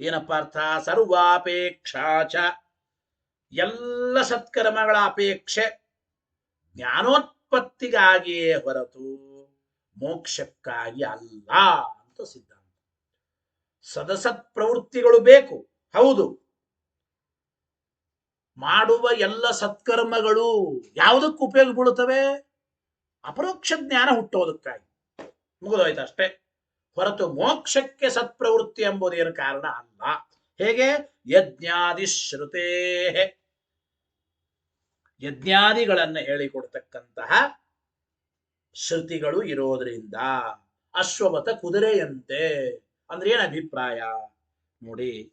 ಏನಪ್ಪ ಅರ್ಥ? ಸರ್ವಾಪೇಕ್ಷಾಚ, ಎಲ್ಲ ಸತ್ಕರ್ಮಗಳ ಅಪೇಕ್ಷೆ ಜ್ಞಾನೋತ್ಪತ್ತಿಗಾಗಿಯೇ ಹೊರತು ಮೋಕ್ಷಕ್ಕಾಗಿ ಅಲ್ಲ ಅಂತ ಸಿದ್ಧಾಂತ. ಸದಸತ್ ಪ್ರವೃತ್ತಿಗಳು ಬೇಕು, ಹೌದು. ಮಾಡುವ ಎಲ್ಲ ಸತ್ಕರ್ಮಗಳು ಯಾವುದಕ್ಕೆ ಉಪಯೋಗ ಬೀಳುತ್ತವೆ? ಅಪರೋಕ್ಷ ಜ್ಞಾನ ಹುಟ್ಟೋದಕ್ಕಾಗಿ. ಮುಗಿದೋಯ್ತು ಅಷ್ಟೇ, ಹೊರತು ಮೋಕ್ಷಕ್ಕೆ ಸತ್ಪ್ರವೃತ್ತಿ ಎಂಬುದೇನು ಕಾರಣ ಅಲ್ಲ. ಹೇಗೆ? ಯಜ್ಞಾದಿ ಶ್ರುತೇ, ಯಜ್ಞಾದಿಗಳನ್ನು ಹೇಳಿಕೊಡ್ತಕ್ಕಂತಹ ಶ್ರುತಿಗಳು ಇರೋದ್ರಿಂದ. ಅಶ್ವಮತ ಕುದುರೆಯಂತೆ ಅಂದ್ರೆ ಏನ್ ಅಭಿಪ್ರಾಯ ನೋಡಿ.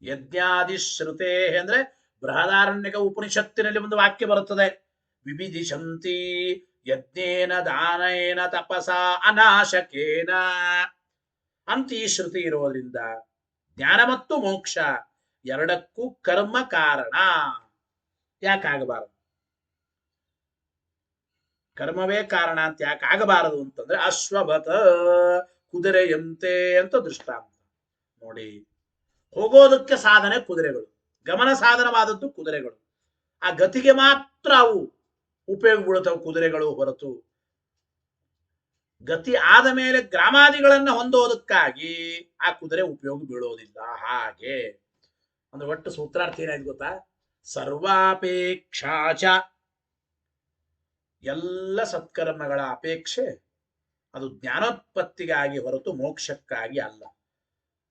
ಯಜ್ಞಾದಿ ಶ್ರುತೇ ಅಂದ್ರೆ ಬೃಹದಾರಣ್ಯಕ ಉಪನಿಷತ್ತಿನಲ್ಲಿ ಒಂದು ವಾಕ್ಯ ಬರುತ್ತದೆ, ವಿವಿಧಿಷಂತಿ ಯಜ್ಞೇನ ದಾನೇನ ತಪಸ ಅನಾಶಕೇನ ಅಂತ ಈ ಶ್ರುತಿ ಇರೋದ್ರಿಂದ ಜ್ಞಾನ ಮತ್ತು ಮೋಕ್ಷ ಎರಡಕ್ಕೂ ಕರ್ಮ ಕಾರಣ. ಯಾಕಾಗಬಾರದು? ಕರ್ಮವೇ ಕಾರಣ ಅಂತ ಯಾಕೆ ಆಗಬಾರದು ಅಂತಂದ್ರೆ ಅಶ್ವಭತ ಕುದುರೆಯಂತೆ ಅಂತ ದೃಷ್ಟಾಂತ ನೋಡಿ. ಹೋಗೋದಕ್ಕೆ ಸಾಧನೆ ಕುದುರೆಗಳು, ಗಮನ ಸಾಧನವಾದದ್ದು ಕುದುರೆಗಳು. ಆ ಗತಿಗೆ ಮಾತ್ರ ಅವು ಉಪಯೋಗ ಬೀಳುತ್ತವೆ ಕುದುರೆಗಳು, ಹೊರತು ಗತಿ ಆದ ಮೇಲೆ ಗ್ರಾಮಾದಿಗಳನ್ನ ಹೊಂದೋದಕ್ಕಾಗಿ ಆ ಕುದುರೆ ಉಪಯೋಗ ಬೀಳೋದಿಲ್ಲ. ಹಾಗೆ ಅಂದ್ರೆ ಒಟ್ಟು ಸೂತ್ರಾರ್ಥ ಏನಾಯ್ತು ಗೊತ್ತಾ? ಸರ್ವಾಪೇಕ್ಷಾಚ, ಎಲ್ಲ ಸತ್ಕರ್ಮಗಳ ಅಪೇಕ್ಷೆ ಅದು ಜ್ಞಾನೋತ್ಪತ್ತಿಗಾಗಿ ಹೊರತು ಮೋಕ್ಷಕ್ಕಾಗಿ ಅಲ್ಲ.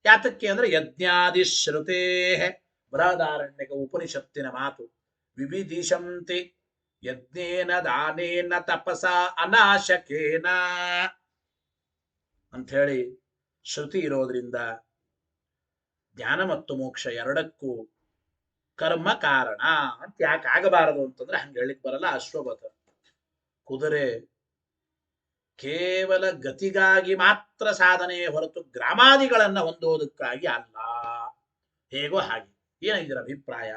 ಯಾತಕ್ಕೆ ಅಂದ್ರೆ ಯಜ್ಞಾದಿ ಶ್ರುತೇ, ಬೃಹದಾರಣ್ಯಕ ಉಪನಿಷತ್ತಿನ ಮಾತು, ವಿವಿಧಿಷಂತಿ ಯಜ್ಞೇನ ದಾನೇನ ತಪಸ ಅನಾಶಕೇನ ಅಂತ ಹೇಳಿ ಶ್ರುತಿ ಇರೋದ್ರಿಂದ ಜ್ಞಾನ ಮತ್ತು ಮೋಕ್ಷ ಎರಡಕ್ಕೂ ಕರ್ಮ ಕಾರಣ ಅಂತ ಯಾಕೆ ಆಗಬಾರದು ಅಂತಂದ್ರೆ ಹಂಗೆ ಹೇಳಿಕ್ ಬರಲ್ಲ. ಅಶ್ವಪಥ ಕುದುರೆ ಕೇವಲ ಗತಿಗಾಗಿ ಮಾತ್ರ ಸಾಧನೆಯೇ ಹೊರತು ಗ್ರಾಮಾದಿಗಳನ್ನ ಹೊಂದೋದಕ್ಕಾಗಿ ಅಲ್ಲ. ಹೇಗೋ ಹಾಗೆ. ಏನಿದರ ಅಭಿಪ್ರಾಯ?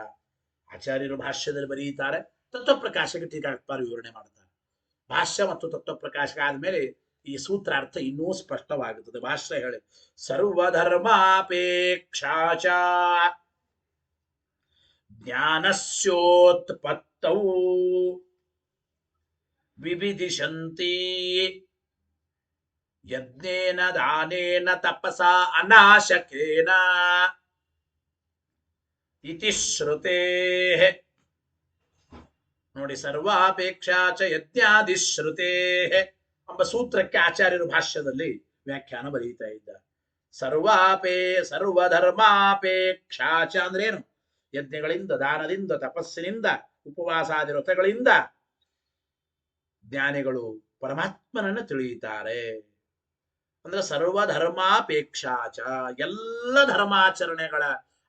ಆಚಾರ್ಯರು ಭಾಷ್ಯದಲ್ಲಿ ಬರೆಯುತ್ತಾರೆ, ತತ್ವಪ್ರಕಾಶಕ ಟೀಕಾಕಾರ ವಿವರಣೆ ಮಾಡ್ತಾರೆ. ಭಾಷ್ಯ ಮತ್ತು ತತ್ವಪ್ರಕಾಶಕ ಆದ್ಮೇಲೆ ಈ ಸೂತ್ರಾರ್ಥ ಇನ್ನೂ ಸ್ಪಷ್ಟವಾಗುತ್ತದೆ. ಭಾಷ್ಯ ಹೇಳಿ, ಸರ್ವಧರ್ಮಾಪೇಕ್ಷಾಚ ಜ್ಞಾನಸ್ಯೋತ್ಪತ್ತೌ ವಿವಿಧಿಷಂತಿ ಯಜ್ಞೇನ ದಾನೇನ ತಪಸ ಅನಾಶಕೇನ ಇತಿ ಶ್ರುತೇ. ನೋಡಿ, ಸರ್ವಾಪೇಕ್ಷಾಚ ಯಜ್ಞಾದಿ ಶ್ರುತೇ ಎಂಬ ಸೂತ್ರಕ್ಕೆ ಆಚಾರ್ಯರು ಭಾಷ್ಯದಲ್ಲಿ ವ್ಯಾಖ್ಯಾನ ಬರೀತಾ ಇದ್ದಾರೆ. ಸರ್ವಧರ್ಮಾಪೇಕ್ಷಾಚ ಅಂದ್ರೆ ಏನು? ಯಜ್ಞಗಳಿಂದ, ದಾನದಿಂದ, ತಪಸ್ಸಿನಿಂದ, ಉಪವಾಸಾದಿ ವ್ರತಗಳಿಂದ ಜ್ಞಾನಿಗಳು ಪರಮಾತ್ಮನನ್ನು ತಿಳಿಯುತ್ತಾರೆ. ಅಂದ್ರೆ ಸರ್ವಧರ್ಮಾಪೇಕ್ಷಾಚ, ಎಲ್ಲ ಧರ್ಮಾಚರಣೆಗಳ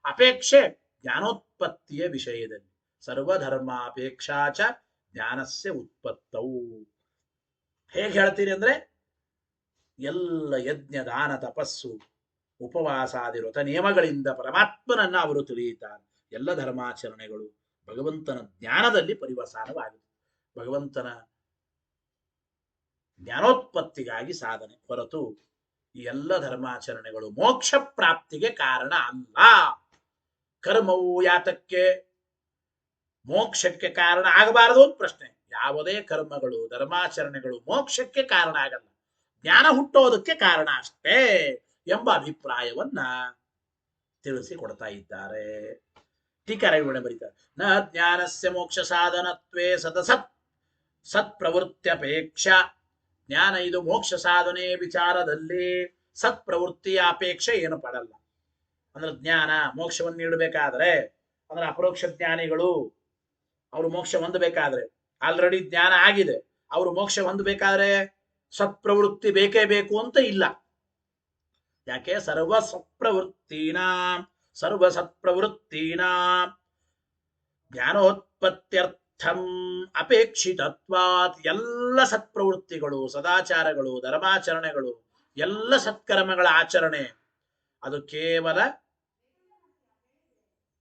ಅಪೇಕ್ಷೆ ಜ್ಞಾನೋತ್ಪತ್ತಿಯ ವಿಷಯದಲ್ಲಿ. ಸರ್ವಧರ್ಮಾಪೇಕ್ಷಾಚ ಜ್ಞಾನಸ್ಯ ಉತ್ಪತ್ತವು. ಹೇಗೆ ಹೇಳ್ತೀರಿ ಅಂದ್ರೆ, ಎಲ್ಲ ಯಜ್ಞ, ದಾನ, ತಪಸ್ಸು, ಉಪವಾಸಾದಿ ವ್ರತ ನಿಯಮಗಳಿಂದ ಪರಮಾತ್ಮನನ್ನ ಅವರು ತಿಳಿಯುತ್ತಾರೆ. ಎಲ್ಲ ಧರ್ಮಾಚರಣೆಗಳು ಭಗವಂತನ ಜ್ಞಾನದಲ್ಲಿ ಪರಿವಸಾನವಾಗಿದೆ. ಭಗವಂತನ ಜ್ಞಾನೋತ್ಪತ್ತಿಗಾಗಿ ಸಾಧನೆ ಹೊರತು ಈ ಎಲ್ಲ ಧರ್ಮಾಚರಣೆಗಳು ಮೋಕ್ಷ ಪ್ರಾಪ್ತಿಗೆ ಕಾರಣ ಅಲ್ಲ. ಕರ್ಮವು ಯಾತಕ್ಕೆ ಮೋಕ್ಷಕ್ಕೆ ಕಾರಣ ಆಗಬಾರದು ಅಂತ ಪ್ರಶ್ನೆ. ಯಾವುದೇ ಕರ್ಮಗಳು, ಧರ್ಮಾಚರಣೆಗಳು ಮೋಕ್ಷಕ್ಕೆ ಕಾರಣ ಆಗಲ್ಲ, ಜ್ಞಾನ ಹುಟ್ಟೋದಕ್ಕೆ ಕಾರಣ ಅಷ್ಟೇ ಎಂಬ ಅಭಿಪ್ರಾಯವನ್ನ ತಿಳಿಸಿಕೊಡ್ತಾ ಇದ್ದಾರೆ. ಟೀಕಾರ ವಿವರಣೆ ಬರೀತಾರೆ. ನ ಜ್ಞಾನಸ್ಯ ಮೋಕ್ಷ ಸಾಧನತ್ವೇ ಸದಸತ್ ಸತ್ಪ್ರವೃತ್ತ್ಯಪೇಕ್ಷ. ಜ್ಞಾನ ಇದು ಮೋಕ್ಷ ಸಾಧನೆ ವಿಚಾರದಲ್ಲಿ ಸತ್ಪ್ರವೃತ್ತಿಯ ಅಪೇಕ್ಷೆ ಏನು ಪಡಲ್ಲ. ಅಂದ್ರೆ ಜ್ಞಾನ ಮೋಕ್ಷವನ್ನು ನೀಡಬೇಕಾದ್ರೆ, ಅಂದ್ರೆ ಅಪರೋಕ್ಷ ಜ್ಞಾನಿಗಳು ಅವರು ಮೋಕ್ಷ ಹೊಂದಬೇಕಾದ್ರೆ, ಆಲ್ರೆಡಿ ಜ್ಞಾನ ಆಗಿದೆ, ಅವರು ಮೋಕ್ಷ ಹೊಂದಬೇಕಾದ್ರೆ ಸತ್ಪ್ರವೃತ್ತಿ ಬೇಕೇ ಬೇಕು ಅಂತ ಇಲ್ಲ. ಯಾಕೆ? ಸರ್ವ ಸತ್ಪ್ರವೃತ್ತೀನ ಜ್ಞಾನೋತ್ಪತ್ತ್ಯರ್ಥಂ ಅಪೇಕ್ಷಿತತ್ವಾತ್. ಎಲ್ಲ ಸತ್ಪ್ರವೃತ್ತಿಗಳು, ಸದಾಚಾರಗಳು, ಧರ್ಮಾಚರಣೆಗಳು, ಎಲ್ಲ ಸತ್ಕರ್ಮಗಳ ಆಚರಣೆ ಅದು ಕೇವಲ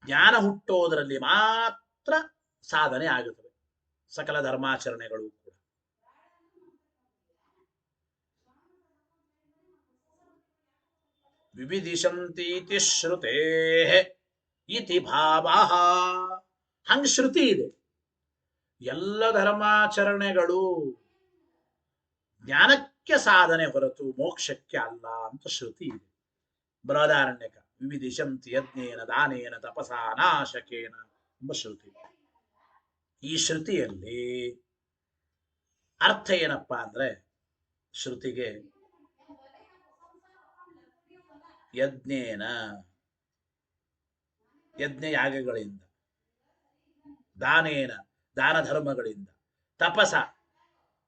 ಜ್ಞಾನ ಹುಟ್ಟೋದರಲ್ಲಿ ಮಾತ್ರ ಸಾಧನೆ ಆಗುತ್ತದೆ. ಸಕಲ ಧರ್ಮಾಚರಣೆಗಳು ಕೂಡ. ವಿವಿಧಿಶಂತೀತಿ ಶ್ರುತೇ ಇತಿ ಭಾವಃ. ಹಂಗ ಶ್ರುತಿ ಇದೆ. ಎಲ್ಲ ಧರ್ಮಾಚರಣೆಗಳು ಜ್ಞಾನಕ್ಕೆ ಸಾಧನೆ ಹೊರತು ಮೋಕ್ಷಕ್ಕೆ ಅಲ್ಲ ಅಂತ ಶ್ರುತಿ ಇದೆ. ಬೃಹದಾರಣ್ಯಕ ವಿವಿಧಿಶಂತಿ ಯಜ್ಞೇನ ದಾನೇನ ತಪಸಾ ನಾಶಕೇನ ಎಂಬ ಶ್ರುತಿ. ಈ ಶ್ರುತಿಯಲ್ಲಿ ಅರ್ಥ ಏನಪ್ಪಾ ಅಂದ್ರೆ, ಶ್ರುತಿಗೆ ಯಜ್ಞೇನ ಯಜ್ಞಯಾಗಗಳಿಂದ, ದಾನೇನ ದಾನ ಧರ್ಮಗಳಿಂದ, ತಪಸ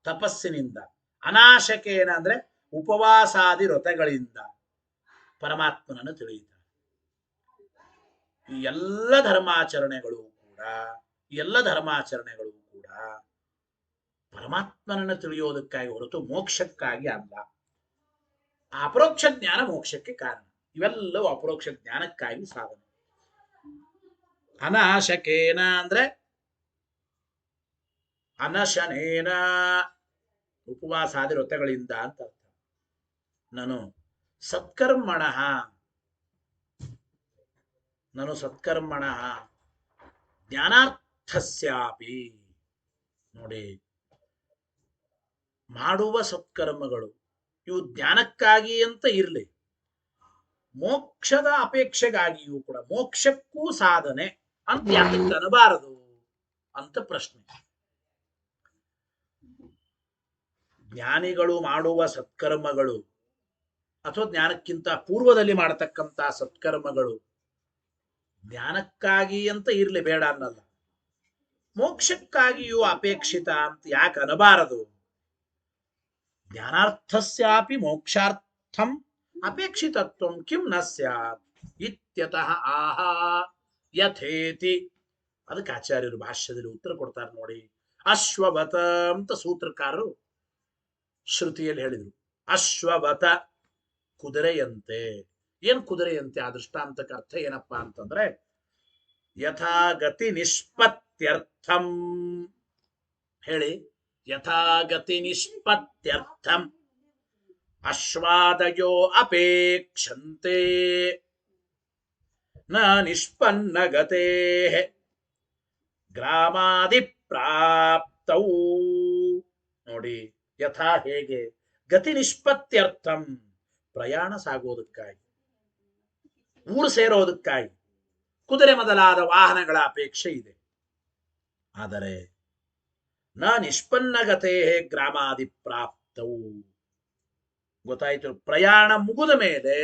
ತಪಸ್ಸಿನಿಂದ, ಅನಾಶಕೇನ ಅಂದ್ರೆ ಉಪವಾಸಾದಿ ವ್ರತಗಳಿಂದ ಪರಮಾತ್ಮನನ್ನು ತಿಳಿಯುತ್ತಾರೆ. ಈ ಎಲ್ಲ ಧರ್ಮಾಚರಣೆಗಳು ಕೂಡ ಪರಮಾತ್ಮನನ್ನು ತಿಳಿಯೋದಕ್ಕಾಗಿ ಹೊರತು ಮೋಕ್ಷಕ್ಕಾಗಿ ಅಲ್ಲ. ಆ ಅಪರೋಕ್ಷ ಜ್ಞಾನ ಮೋಕ್ಷಕ್ಕೆ ಕಾರಣ. ಇವೆಲ್ಲವೂ ಅಪರೋಕ್ಷ ಜ್ಞಾನಕ್ಕಾಗಿ ಸಾಧನೆ. ಅನಾಶಕೇನ ಅಂದ್ರೆ ಅನಶನೇನ ಉಪವಾಸಾದಿ ವ್ರತಗಳಿಂದ ಅಂತ ಅರ್ಥ. ನಾನು ಸತ್ಕರ್ಮಣ ಜ್ಞಾನಾರ್ಥಸ್ಯಾಪಿ. ನೋಡಿ, ಮಾಡುವ ಸತ್ಕರ್ಮಗಳು ಇವು ಜ್ಞಾನಕ್ಕಾಗಿ ಅಂತ ಇರಲಿ, ಮೋಕ್ಷದ ಅಪೇಕ್ಷೆಗಾಗಿಯೂ ಕೂಡ ಮೋಕ್ಷಕ್ಕೂ ಸಾಧನೆ ಅಂತ ಯಾತಕ್ಕೆ ಅನ್ನಬಾರದು ಅಂತ ಪ್ರಶ್ನೆ. ಜ್ಞಾನಿಗಳು ಮಾಡುವ ಸತ್ಕರ್ಮಗಳು ಅಥವಾ ಜ್ಞಾನಕ್ಕಿಂತ ಪೂರ್ವದಲ್ಲಿ ಮಾಡತಕ್ಕಂತ ಸತ್ಕರ್ಮಗಳು ಜ್ಞಾನಕ್ಕಾಗಿ ಅಂತ ಇರ್ಲಿ, ಬೇಡ ಅನ್ನಲ್ಲ. ಮೋಕ್ಷಕ್ಕಾಗಿಯೂ ಅಪೇಕ್ಷಿತ ಅಂತ ಯಾಕೆ ಅನ್ನಬಾರದು? ಜ್ಞಾನಾರ್ಥಸ್ಯಾಪಿ ಮೋಕ್ಷಾರ್ಥಂ ಅಪೇಕ್ಷಿತತ್ವಂ ಕಿಂ ನ ಸ್ಯಾತ್ ಇತ್ಯತಃ ಆಹ ಯಥೇತಿ. ಅದಕ್ಕೆ ಆಚಾರ್ಯರು ಭಾಷ್ಯದಲ್ಲಿ ಉತ್ತರ ಕೊಡ್ತಾರೆ ನೋಡಿ. ಅಶ್ವವತ ಅಂತ ಸೂತ್ರಕಾರರು ಶ್ರುತಿಯಲ್ಲಿ ಹೇಳಿದ್ರು. ಅಶ್ವವತ ಕುದುರೆಯಂತೆ. ಏನ್ ಕುದುರೆಯಂತೆ? ಆ ದೃಷ್ಟಾಂತಕ್ಕೆ ಅರ್ಥ ಏನಪ್ಪಾ ಅಂತಂದ್ರೆ, ಯಥಾಗತಿ ನಿಷ್ಪತ್ತ್ಯರ್ಥಂ ಹೇಳಿ. ಯಥಾಗತಿ ನಿಷ್ಪತ್ತ್ಯರ್ಥಂ ಅಶ್ವಾದಯೋ ಅಪೇಕ್ಷಂತೆ ನ ನಿಷ್ಪನ್ನಗತೆ ಗ್ರಾಮಾದಿ ಪ್ರಾಪ್ತೌ. ನೋಡಿ, ಯಥಾ ಹೇಗೆ, ಗತಿ ನಿಷ್ಪತ್ತ್ಯರ್ಥಂ ಪ್ರಯಾಣ ಸಾಗೋದಕ್ಕಾಗಿ, ಊರು ಸೇರೋದಕ್ಕಾಗಿ ಕುದುರೆ ಮೊದಲಾದ ವಾಹನಗಳ ಅಪೇಕ್ಷೆ ಇದೆ. ಆದರೆ ನ ನಿಷ್ಪನ್ನಗತೆ ಗ್ರಾಮಾದಿ ಪ್ರಾಪ್ತವು. ಗೊತ್ತಾಯ್ತು? ಪ್ರಯಾಣ ಮುಗಿದ ಮೇಲೆ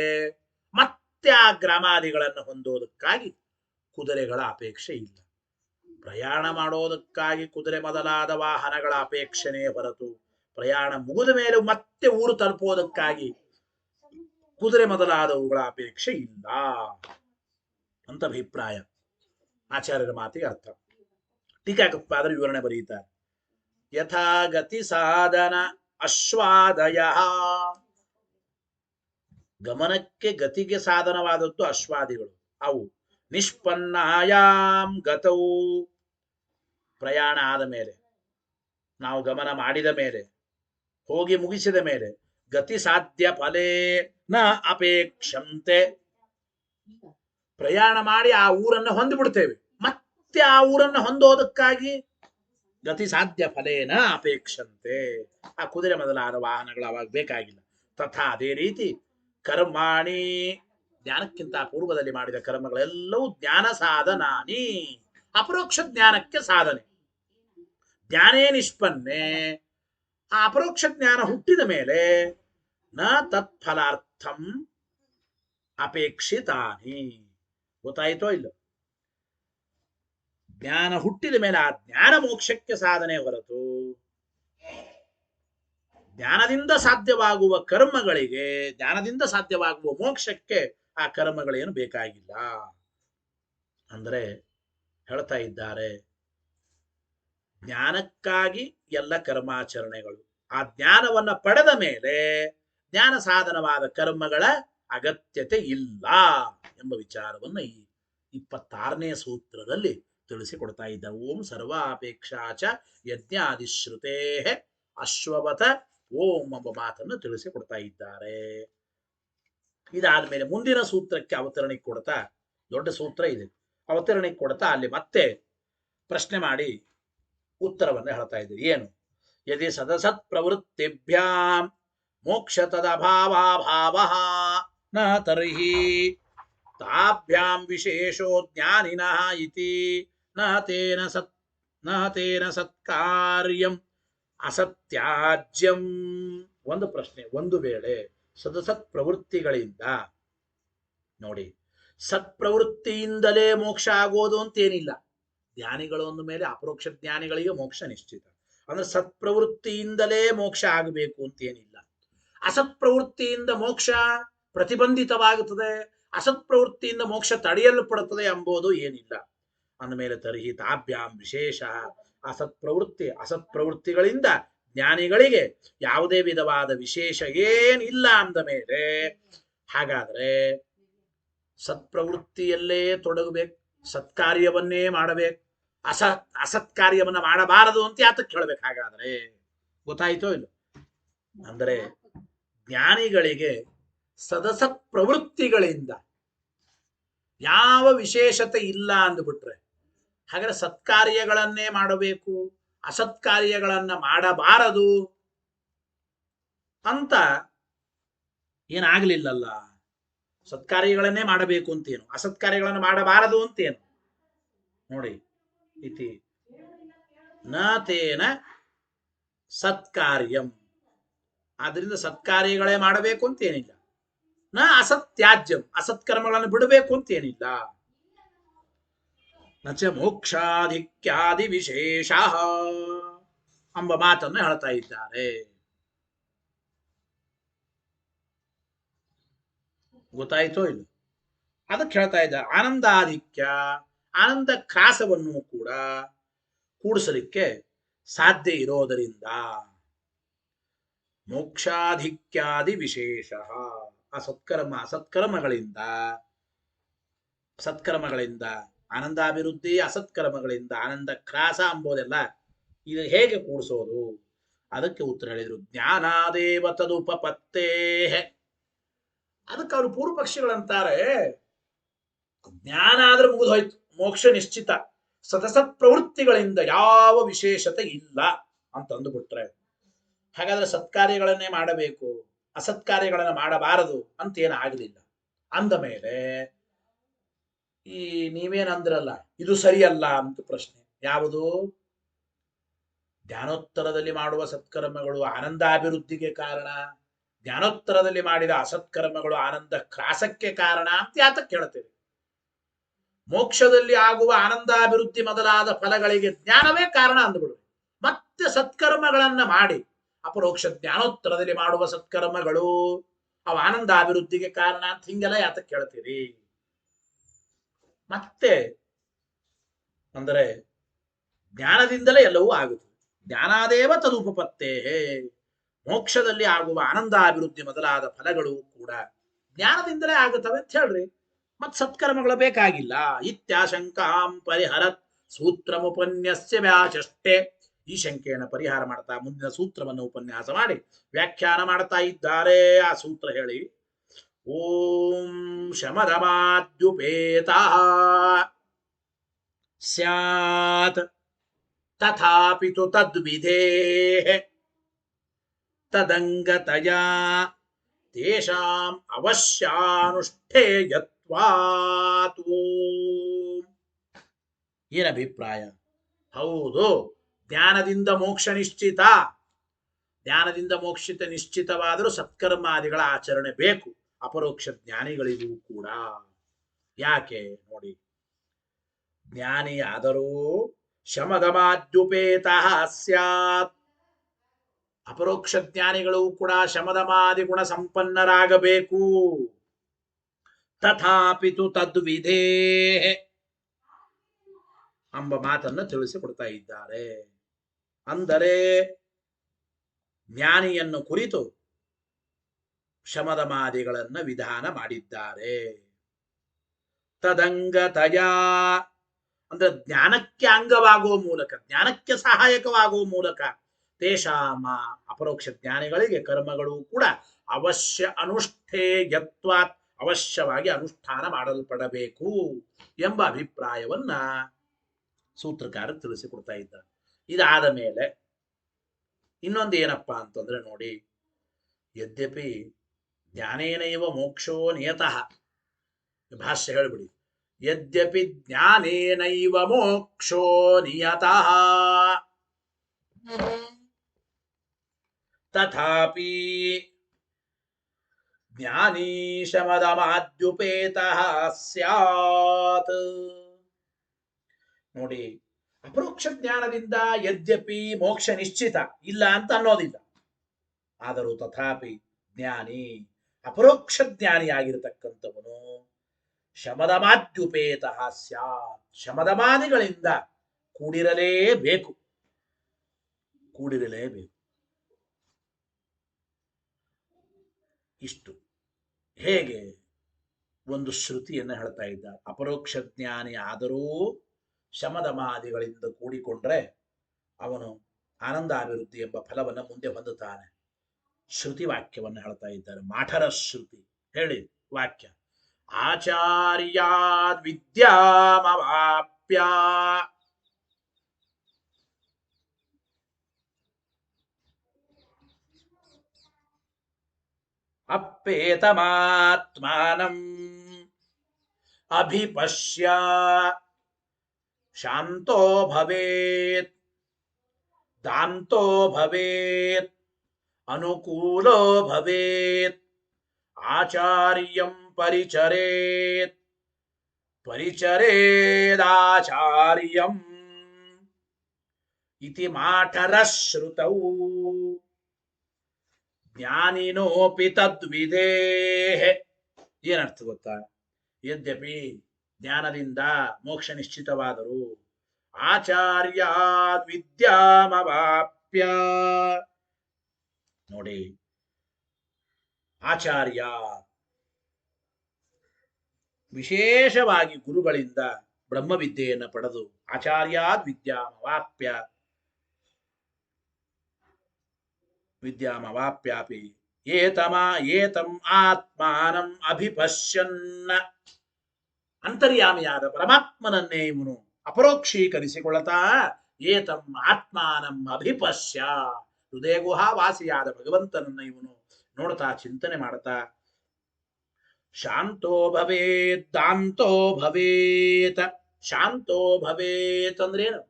ಮತ್ತೆ ಆ ಗ್ರಾಮಾದಿಗಳನ್ನು ಹೊಂದೋದಕ್ಕಾಗಿ ಕುದುರೆಗಳ ಅಪೇಕ್ಷೆ ಇಲ್ಲ. ಪ್ರಯಾಣ ಮಾಡೋದಕ್ಕಾಗಿ ಕುದುರೆ ಮೊದಲಾದ ವಾಹನಗಳ ಅಪೇಕ್ಷೆನೇ ಹೊರತು ಪ್ರಯಾಣ ಮುಗಿದ ಮೇಲೆ ಮತ್ತೆ ಊರು ತಲುಪೋದಕ್ಕಾಗಿ ಕುದುರೆ ಮೊದಲಾದವುಗಳ ಅಪೇಕ್ಷೆ ಇಲ್ಲ ಅಂತ ಅಭಿಪ್ರಾಯ. ಆಚಾರ್ಯರ ಮಾತಿಗೆ ಅರ್ಥ. ಟೀಕಾಕೃತ್ಪಾದರು ವಿವರಣೆ ಬರೀತಾರೆ. ಯಥಾಗತಿ ಸಾಧನ ಅಶ್ವಾದಯ. ಗಮನಕ್ಕೆ ಗತಿಗೆ ಸಾಧನವಾದದ್ದು ಅಶ್ವಾದಿಗಳು. ಅವು ನಿಷ್ಪನ್ನಾಯಾಮ್ ಗತವು. ಪ್ರಯಾಣ ಆದ ಮೇಲೆ, ನಾವು ಗಮನ ಮಾಡಿದ ಮೇಲೆ, ಹೋಗಿ ಮುಗಿಸಿದ ಮೇಲೆ, ಗತಿ ಸಾಧ್ಯ ಫಲೇ ನ ಅಪೇಕ್ಷಂತೆ. ಪ್ರಯಾಣ ಮಾಡಿ ಆ ಊರನ್ನು ಹೊಂದಿಬಿಡ್ತೇವೆ, ಮತ್ತೆ ಆ ಊರನ್ನು ಹೊಂದೋದಕ್ಕಾಗಿ ಗತಿ ಸಾಧ್ಯ ಫಲೇನ ಅಪೇಕ್ಷಂತೆ. ಆ ಕುದುರೆ ಮೊದಲಾದ ವಾಹನಗಳು ಅವಾಗ ಬೇಕಾಗಿಲ್ಲ. ತಥಾ ಅದೇ ರೀತಿ ಕರ್ಮಾಣಿ, ಜ್ಞಾನಕ್ಕಿಂತ ಪೂರ್ವದಲ್ಲಿ ಮಾಡಿದ ಕರ್ಮಗಳೆಲ್ಲವೂ ಜ್ಞಾನ ಸಾಧನಾನಿ, ಅಪರೋಕ್ಷ ಜ್ಞಾನಕ್ಕೆ ಸಾಧನೆ. ಜ್ಞಾನೇ ನಿಷ್ಪನ್ನೆ. ಆ ಅಪರೋಕ್ಷ ಜ್ಞಾನ ಹುಟ್ಟಿದ ಮೇಲೆ ನ ತತ್ಫಲಾರ್ಥಂ ಅಪೇಕ್ಷಿತಾನಿ. ಗೊತ್ತಾಯಿತೋ ಇಲ್ಲ? ಜ್ಞಾನ ಹುಟ್ಟಿದ ಮೇಲೆ ಆ ಜ್ಞಾನ ಮೋಕ್ಷಕ್ಕೆ ಸಾಧನೆ ಹೊರತು ಜ್ಞಾನದಿಂದ ಸಾಧ್ಯವಾಗುವ ಕರ್ಮಗಳಿಗೆ, ಜ್ಞಾನದಿಂದ ಸಾಧ್ಯವಾಗುವ ಮೋಕ್ಷಕ್ಕೆ ಆ ಕರ್ಮಗಳೇನು ಬೇಕಾಗಿಲ್ಲ ಅಂದ್ರೆ ಹೇಳ್ತಾ ಇದ್ದಾರೆ. ಜ್ಞಾನಕ್ಕಾಗಿ ಎಲ್ಲ ಕರ್ಮಾಚರಣೆಗಳು, ಆ ಜ್ಞಾನವನ್ನ ಪಡೆದ ಮೇಲೆ ಜ್ಞಾನ ಸಾಧನವಾದ ಕರ್ಮಗಳ ಅಗತ್ಯತೆ ಇಲ್ಲ ಎಂಬ ವಿಚಾರವನ್ನು ಈ 26ನೇ ಸೂತ್ರದಲ್ಲಿ ತಿಳಿಸಿಕೊಡ್ತಾ ಇದ್ದಾರೆ. ಓಂ ಸರ್ವಾಪೇಕ್ಷಾಚ ಯಜ್ಞಾದಿಶ್ರುತೇ ಅಶ್ವವತ ಓಂ ಎಂಬ ಮಾತನ್ನು ತಿಳಿಸಿಕೊಡ್ತಾ ಇದ್ದಾರೆ. ಇದಾದ್ಮೇಲೆ ಮುಂದಿನ ಸೂತ್ರಕ್ಕೆ ಅವತರಣೆ ಕೊಡ್ತಾ, ದೊಡ್ಡ ಸೂತ್ರ ಇದೆ, ಅವತರಣೆ ಕೊಡ್ತಾ ಅಲ್ಲಿ ಮತ್ತೆ ಪ್ರಶ್ನೆ ಮಾಡಿ ಉತ್ತರವನ್ನು ಹೇಳ್ತಾ ಇದ್ದೀರಿ. ಏನು? ಯದಿ ಸದಸತ್ ಪ್ರವೃತ್ತಿಭ್ಯಾಂ ಮೋಕ್ಷ ತದಭಾವಾಭಾವ ನ ತರ್ಹಿ ತಾಭ್ಯಾಂ ವಿಶೇಷೋ ಜ್ಞಾನಿನಃ ಇತಿ ನ ತೇನ ಸತ್ಕಾರ್ಯಂ ಅಸತ್ಯಾಜ್ಯಂ. ಒಂದು ಪ್ರಶ್ನೆ, ಒಂದು ವೇಳೆ ಸದಸತ್ ಪ್ರವೃತ್ತಿಗಳಿಂದ, ನೋಡಿ, ಸತ್ಪ್ರವೃತ್ತಿಯಿಂದಲೇ ಮೋಕ್ಷ ಆಗೋದು ಅಂತೇನಿಲ್ಲ. ಜ್ಞಾನಿಗಳು ಅಂದ ಮೇಲೆ ಅಪರೋಕ್ಷ ಜ್ಞಾನಿಗಳಿಗೆ ಮೋಕ್ಷ ನಿಶ್ಚಿತ. ಅಂದ್ರೆ ಸತ್ಪ್ರವೃತ್ತಿಯಿಂದಲೇ ಮೋಕ್ಷ ಆಗಬೇಕು ಅಂತೇನಿಲ್ಲ. ಅಸತ್ಪ್ರವೃತ್ತಿಯಿಂದ ಮೋಕ್ಷ ಪ್ರತಿಬಂಧಿತವಾಗುತ್ತದೆ, ಅಸತ್ಪ್ರವೃತ್ತಿಯಿಂದ ಮೋಕ್ಷ ತಡೆಯಲ್ಪಡುತ್ತದೆ ಎಂಬುದು ಏನಿಲ್ಲ. ಅಂದಮೇಲೆ ತರ್ಹಿ ತಾಭ್ಯಾಂ ವಿಶೇಷ, ಅಸತ್ಪ್ರವೃತ್ತಿಗಳಿಂದ ಜ್ಞಾನಿಗಳಿಗೆ ಯಾವುದೇ ವಿಧವಾದ ವಿಶೇಷ ಏನಿಲ್ಲ ಅಂದ ಮೇಲೆ, ಹಾಗಾದ್ರೆ ಸತ್ಪ್ರವೃತ್ತಿಯಲ್ಲೇ ತೊಡಗಬೇಕು, ಸತ್ಕಾರ್ಯವನ್ನೇ ಮಾಡಬೇಕು, ಅಸತ್ಕಾರ್ಯವನ್ನ ಮಾಡಬಾರದು ಅಂತ ಯಾತಕ್ಕೆ ಕೇಳಬೇಕು? ಹಾಗಾದ್ರೆ ಗೊತ್ತಾಯ್ತೋ ಇಲ್ಲ? ಅಂದರೆ ಜ್ಞಾನಿಗಳಿಗೆ ಸದಸತ್ ಪ್ರವೃತ್ತಿಗಳಿಂದ ಯಾವ ವಿಶೇಷತೆ ಇಲ್ಲ ಅಂದ್ಬಿಟ್ರೆ, ಹಾಗಾದ್ರೆ ಸತ್ಕಾರ್ಯಗಳನ್ನೇ ಮಾಡಬೇಕು, ಅಸತ್ಕಾರ್ಯಗಳನ್ನ ಮಾಡಬಾರದು ಅಂತ ಏನಾಗ್ಲಿಲ್ಲಲ್ಲ. ಸತ್ಕಾರ್ಯಗಳನ್ನೇ ಮಾಡಬೇಕು ಅಂತೇನು, ಅಸತ್ಕಾರ್ಯಗಳನ್ನು ಮಾಡಬಾರದು ಅಂತೇನು? ನೋಡಿ, ಇತಿ ನ ತೇನ ಸತ್ಕಾರ್ಯಂ, ಆದ್ರಿಂದ ಸತ್ಕಾರ್ಯಗಳೇ ಮಾಡಬೇಕು ಅಂತೇನಿಲ್ಲ. ನ ಅಸತ್ಯಾಜ್ಯಂ, ಅಸತ್ಕರ್ಮಗಳನ್ನು ಬಿಡಬೇಕು ಅಂತೇನಿಲ್ಲ. ನಚ ಮೋಕ್ಷಾಧಿಕ್ಯಾದಿ ವಿಶೇಷ ಎಂಬ ಮಾತನ್ನು ಹೇಳ್ತಾ ಇದ್ದಾರೆ. ಗೊತ್ತಾಯ್ತೋ ಇಲ್ಲ? ಅದಕ್ಕೆ ಹೇಳ್ತಾ ಇದ್ದಾರೆ ಆನಂದಾಧಿಕ್ಯ, ಆನಂದ ಕ್ರಾಸವನ್ನು ಕೂಡ ಕೂಡಿಸಲಿಕ್ಕೆ ಸಾಧ್ಯ ಇರೋದರಿಂದ ಮೋಕ್ಷಾಧಿಕ್ಯಾದಿ ವಿಶೇಷ, ಸತ್ಕರ್ಮಗಳಿಂದ ಆನಂದಾಭಿವೃದ್ಧಿ, ಅಸತ್ಕರ್ಮಗಳಿಂದ ಆನಂದ ಕ್ರಾಸ ಎಂಬುದೆಲ್ಲ ಇದು ಹೇಗೆ ಕೂಡಿಸೋದು? ಅದಕ್ಕೆ ಉತ್ತರ ಹೇಳಿದ್ರು, ಜ್ಞಾನಾದೇವ ತದುಪಪತ್ತೇ. ಅದಕ್ಕೆ ಅವರು ಪೂರ್ವ ಪಕ್ಷಿಗಳಂತಾರೆ, ಜ್ಞಾನ ಆದ್ರೆ ಮುಗಿದು ಹೋಯ್ತು, ಮೋಕ್ಷ ನಿಶ್ಚಿತ, ಸತಸತ್ ಪ್ರವೃತ್ತಿಗಳಿಂದ ಯಾವ ವಿಶೇಷತೆ ಇಲ್ಲ ಅಂತ ಅಂದುಬಿಟ್ರೆ, ಹಾಗಾದ್ರೆ ಸತ್ಕಾರ್ಯಗಳನ್ನೇ ಮಾಡಬೇಕು, ಅಸತ್ಕಾರ್ಯಗಳನ್ನ ಮಾಡಬಾರದು ಅಂತ ಏನಾಗಲಿಲ್ಲ. ಅಂದ ಮೇಲೆ ಈ ನೀವೇನಂದ್ರಲ್ಲ ಇದು ಸರಿಯಲ್ಲ ಅಂತ ಪ್ರಶ್ನೆ. ಯಾವುದು? ಜ್ಞಾನೋತ್ತರದಲ್ಲಿ ಮಾಡುವ ಸತ್ಕರ್ಮಗಳು ಆನಂದಾಭಿವೃದ್ಧಿಗೆ ಕಾರಣ, ಜ್ಞಾನೋತ್ತರದಲ್ಲಿ ಮಾಡಿದ ಅಸತ್ಕರ್ಮಗಳು ಆನಂದ ಕ್ರಾಸಕ್ಕೆ ಕಾರಣ ಅಂತ ಯಾತಕ್ಕೆ ಹೇಳ್ತೇವೆ? ಮೋಕ್ಷದಲ್ಲಿ ಆಗುವ ಆನಂದಾಭಿವೃದ್ಧಿ ಮೊದಲಾದ ಫಲಗಳಿಗೆ ಜ್ಞಾನವೇ ಕಾರಣ ಅಂದ್ಬಿಡು. ಮತ್ತೆ ಸತ್ಕರ್ಮಗಳನ್ನ ಮಾಡಿ ಅಪರೋಕ್ಷ ಜ್ಞಾನೋತ್ತರದಲ್ಲಿ ಮಾಡುವ ಸತ್ಕರ್ಮಗಳು ಅವ ಆನಂದಾಭಿವೃದ್ಧಿಗೆ ಕಾರಣ ಅಂತ ಹಿಂಗೆಲ್ಲ ಯಾತಕ್ಕೆ ಹೇಳ್ತೀರಿ? ಮತ್ತೆ ಅಂದರೆ ಜ್ಞಾನದಿಂದಲೇ ಎಲ್ಲವೂ ಆಗುತ್ತದೆ. ಜ್ಞಾನಾದೇವ ತದುಪಪತ್ತೇ, ಮೋಕ್ಷದಲ್ಲಿ ಆಗುವ ಆನಂದಾಭಿವೃದ್ಧಿ ಮೊದಲಾದ ಫಲಗಳು ಕೂಡ ಜ್ಞಾನದಿಂದಲೇ ಆಗುತ್ತವೆ ಅಂತ ಹೇಳ್ರಿ. ಮತ್ ಸತ್ಕರ್ಮಗಳು ಬೇಕಾಗಿಲ್ಲ. ಇತ್ಯಾಶಂಕಾಂ ಪರಿಹರತ್ ಸೂತ್ರಮುಪನ್ಯಸ್ಯ ವ್ಯಾಚಷ್ಟೆ. ಈ ಶಂಕೆಯನ್ನು ಪರಿಹಾರ ಮಾಡ್ತಾ ಮುಂದಿನ ಸೂತ್ರವನ್ನು ಉಪನ್ಯಾಸ ಮಾಡಿ ವ್ಯಾಖ್ಯಾನ ಮಾಡ್ತಾ ಇದ್ದಾರೆ. ಆ ಸೂತ್ರ ಹೇಳಿ, ಓಂ ಶಮದಮಾದ್ಯುಪೇತ ಸ್ಯಾತ್ ತಥಾಪಿ ತು ತದ್ವಿಧೇ ತದಂಗತಯಾ ತೇಷಾಂ ಅವಶ್ಯಾನುಷ್ಠೇಯತ್ವಾತ್. ಏನಭಿಪ್ರಾಯ? ಹೌದು, ಜ್ಞಾನದಿಂದ ಮೋಕ್ಷ ನಿಶ್ಚಿತ, ಜ್ಞಾನದಿಂದ ಮೋಕ್ಷಿತ ನಿಶ್ಚಿತವಾದರೂ ಸತ್ಕರ್ಮಾದಿಗಳ ಆಚರಣೆ ಬೇಕು ಅಪರೋಕ್ಷ ಜ್ಞಾನಿಗಳಿಗೂ ಕೂಡ. ಯಾಕೆ ನೋಡಿ, ಜ್ಞಾನಿಯಾದರೂ ಶಮದಮಾದ್ಯುಪೇತ ಸ್ಯಾತ್, ಅಪರೋಕ್ಷ ಜ್ಞಾನಿಗಳು ಕೂಡ ಶಮದಮಾದಿ ಗುಣ ಸಂಪನ್ನರಾಗಬೇಕು. ತಥಾಪಿತು ತದ್ವಿಧೇ ಎಂಬ ಮಾತನ್ನು ತಿಳಿಸಿಕೊಡ್ತಾ ಇದ್ದಾರೆ. ಅಂದರೆ ಜ್ಞಾನಿಯನ್ನು ಕುರಿತು ಶಮದಮಾದಿಗಳನ್ನ ವಿಧಾನ ಮಾಡಿದ್ದಾರೆ. ತದಂಗತಯ ಅಂದ್ರೆ ಜ್ಞಾನಕ್ಕೆ ಅಂಗವಾಗುವ ಮೂಲಕ, ಜ್ಞಾನಕ್ಕೆ ಸಹಾಯಕವಾಗುವ ಮೂಲಕ ತೇಷಾಮ ಅಪರೋಕ್ಷ ಜ್ಞಾನಿಗಳಿಗೆ ಕರ್ಮಗಳು ಕೂಡ ಅವಶ್ಯ ಅನುಷ್ಠೇಯತ್ವಾತ್ ಅವಶ್ಯವಾಗಿ ಅನುಷ್ಠಾನ ಮಾಡಲ್ಪಡಬೇಕು ಎಂಬ ಅಭಿಪ್ರಾಯವನ್ನ ಸೂತ್ರಕಾರ ತಿಳಿಸಿಕೊಡ್ತಾ ಇದ್ದಾರೆ. ಇದಾದ ಮೇಲೆ ಇನ್ನೊಂದು ಏನಪ್ಪಾ ಅಂತಂದ್ರೆ ನೋಡಿ, ಯದ್ಯಪಿ ಜ್ಞಾನೇನೈವ ಮೋಕ್ಷೋ ನಿಯತಃ, ಭಾಷ್ಯ ಹೇಳ್ಬಿಡಿ. ಯದ್ಯಪಿ ಜ್ಞಾನೇನೈವ ಮೋಕ್ಷೋ ನಿಯತಃ ತಥಾಪಿ ಜ್ಞಾನೀ ಶಮದಮಾದ್ಯುಪೇತಃ ಸ್ಯಾತ್. ನೋಡಿ, ಅಪರೋಕ್ಷ ಜ್ಞಾನದಿಂದ ಯದ್ಯಪಿ ಮೋಕ್ಷ ನಿಶ್ಚಿತ ಇಲ್ಲ ಅಂತ ಅನ್ನೋದಿಲ್ಲ. ಆದರೂ ತಥಾಪಿ ಜ್ಞಾನಿ, ಅಪರೋಕ್ಷ ಜ್ಞಾನಿಯಾಗಿರತಕ್ಕಂಥವನು ಶಮದಮಾದ್ಯುಪೇತಃ ಸ್ಯಾತ್, ಶಮದಮಾದಿಗಳಿಂದ ಕೂಡಿರಲೇಬೇಕು. ಇಷ್ಟು ಹೇಗೆ ಒಂದು ಶ್ರುತಿಯನ್ನು ಹೇಳ್ತಾ ಇದ್ದ. ಅಪರೋಕ್ಷ ಜ್ಞಾನಿ ಆದರೂ ಶಮದಮಾದಿಗಳಿಂದ ಕೂಡಿಕೊಂಡ್ರೆ ಅವನು ಆನಂದಾಭಿವೃದ್ಧಿ ಎಂಬ ಫಲವನ್ನು ಮುಂದೆ ಹೊಂದುತ್ತಾನೆ. ಶ್ರುತಿ ವಾಕ್ಯವನ್ನು ಹೇಳ್ತಾ ಇದ್ದಾರೆ. ಮಾಠರ ಶ್ರುತಿ ಹೇಳಿ ವಾಕ್ಯ. ಆಚಾರ್ಯಾದ್ ವಿದ್ಯಾಮವಾಪ್ಯ ಅಪ್ಪೇತಮಾತ್ಮಾನಂ ಅಭಿಪಶ್ಯ ಶಾಂತೋ ಭವೇತ್ ದಾಂತೋ ಭವೇತ್ ಅನುಕೂಲೋ ಭವೇತ್ ಆಚಾರ್ಯಂ ಪರಿಚರೇತ್ ಪರಿಚರೇದಾಚಾರ್ಯಂ ಇತಿ ಮಾಠರ ಶ್ರುತೌ ಜ್ಞಾನಿನೋಪಿ ತದ್ವಿಧೇಃ. ಏನರ್ಥ ಗೊತ್ತಾ? ಯದ್ಯಪಿ ಜ್ಞಾನದಿಂದ ಮೋಕ್ಷ ನಿಶ್ಚಿತವಾದರೂ ಆಚಾರ್ಯಾದ್ ವಿದ್ಯಾಮವಾಪ್ಯ, ನೋಡಿ ಆಚಾರ್ಯ ವಿಶೇಷವಾಗಿ ಗುರುಗಳಿಂದ ಬ್ರಹ್ಮವಿದ್ಯೆಯನ್ನು ಪಡೆದು ಆಚಾರ್ಯಾದ್ ವಿದ್ಯಾಮವಾಪ್ಯಾಪಿ ಏತಂ ಆತ್ಮಾನಂ ಅಭಿಪಶ್ಯನ್ನ, ಅಂತರ್ಯಾಮಿಯಾದ ಪರಮಾತ್ಮನನ್ನೇ ಇವನು ಅಪರೋಕ್ಷೀಕರಿಸಿಕೊಳ್ಳತಾ ಏತಂ ಆತ್ಮಾನಂ ಅಭಿಪಶ್ಯ, ಹೃದಯ ಗುಹಾವಾಸಿಯಾದ ಭಗವಂತನನ್ನ ಇವನು ನೋಡ್ತಾ ಚಿಂತನೆ ಮಾಡ್ತಾ ಶಾಂತೋ ಭವೇತ್ ದಾಂತೋ ಭವೇತ್. ಶಾಂತೋ ಭವೇತ್ ಅಂದ್ರೇನು?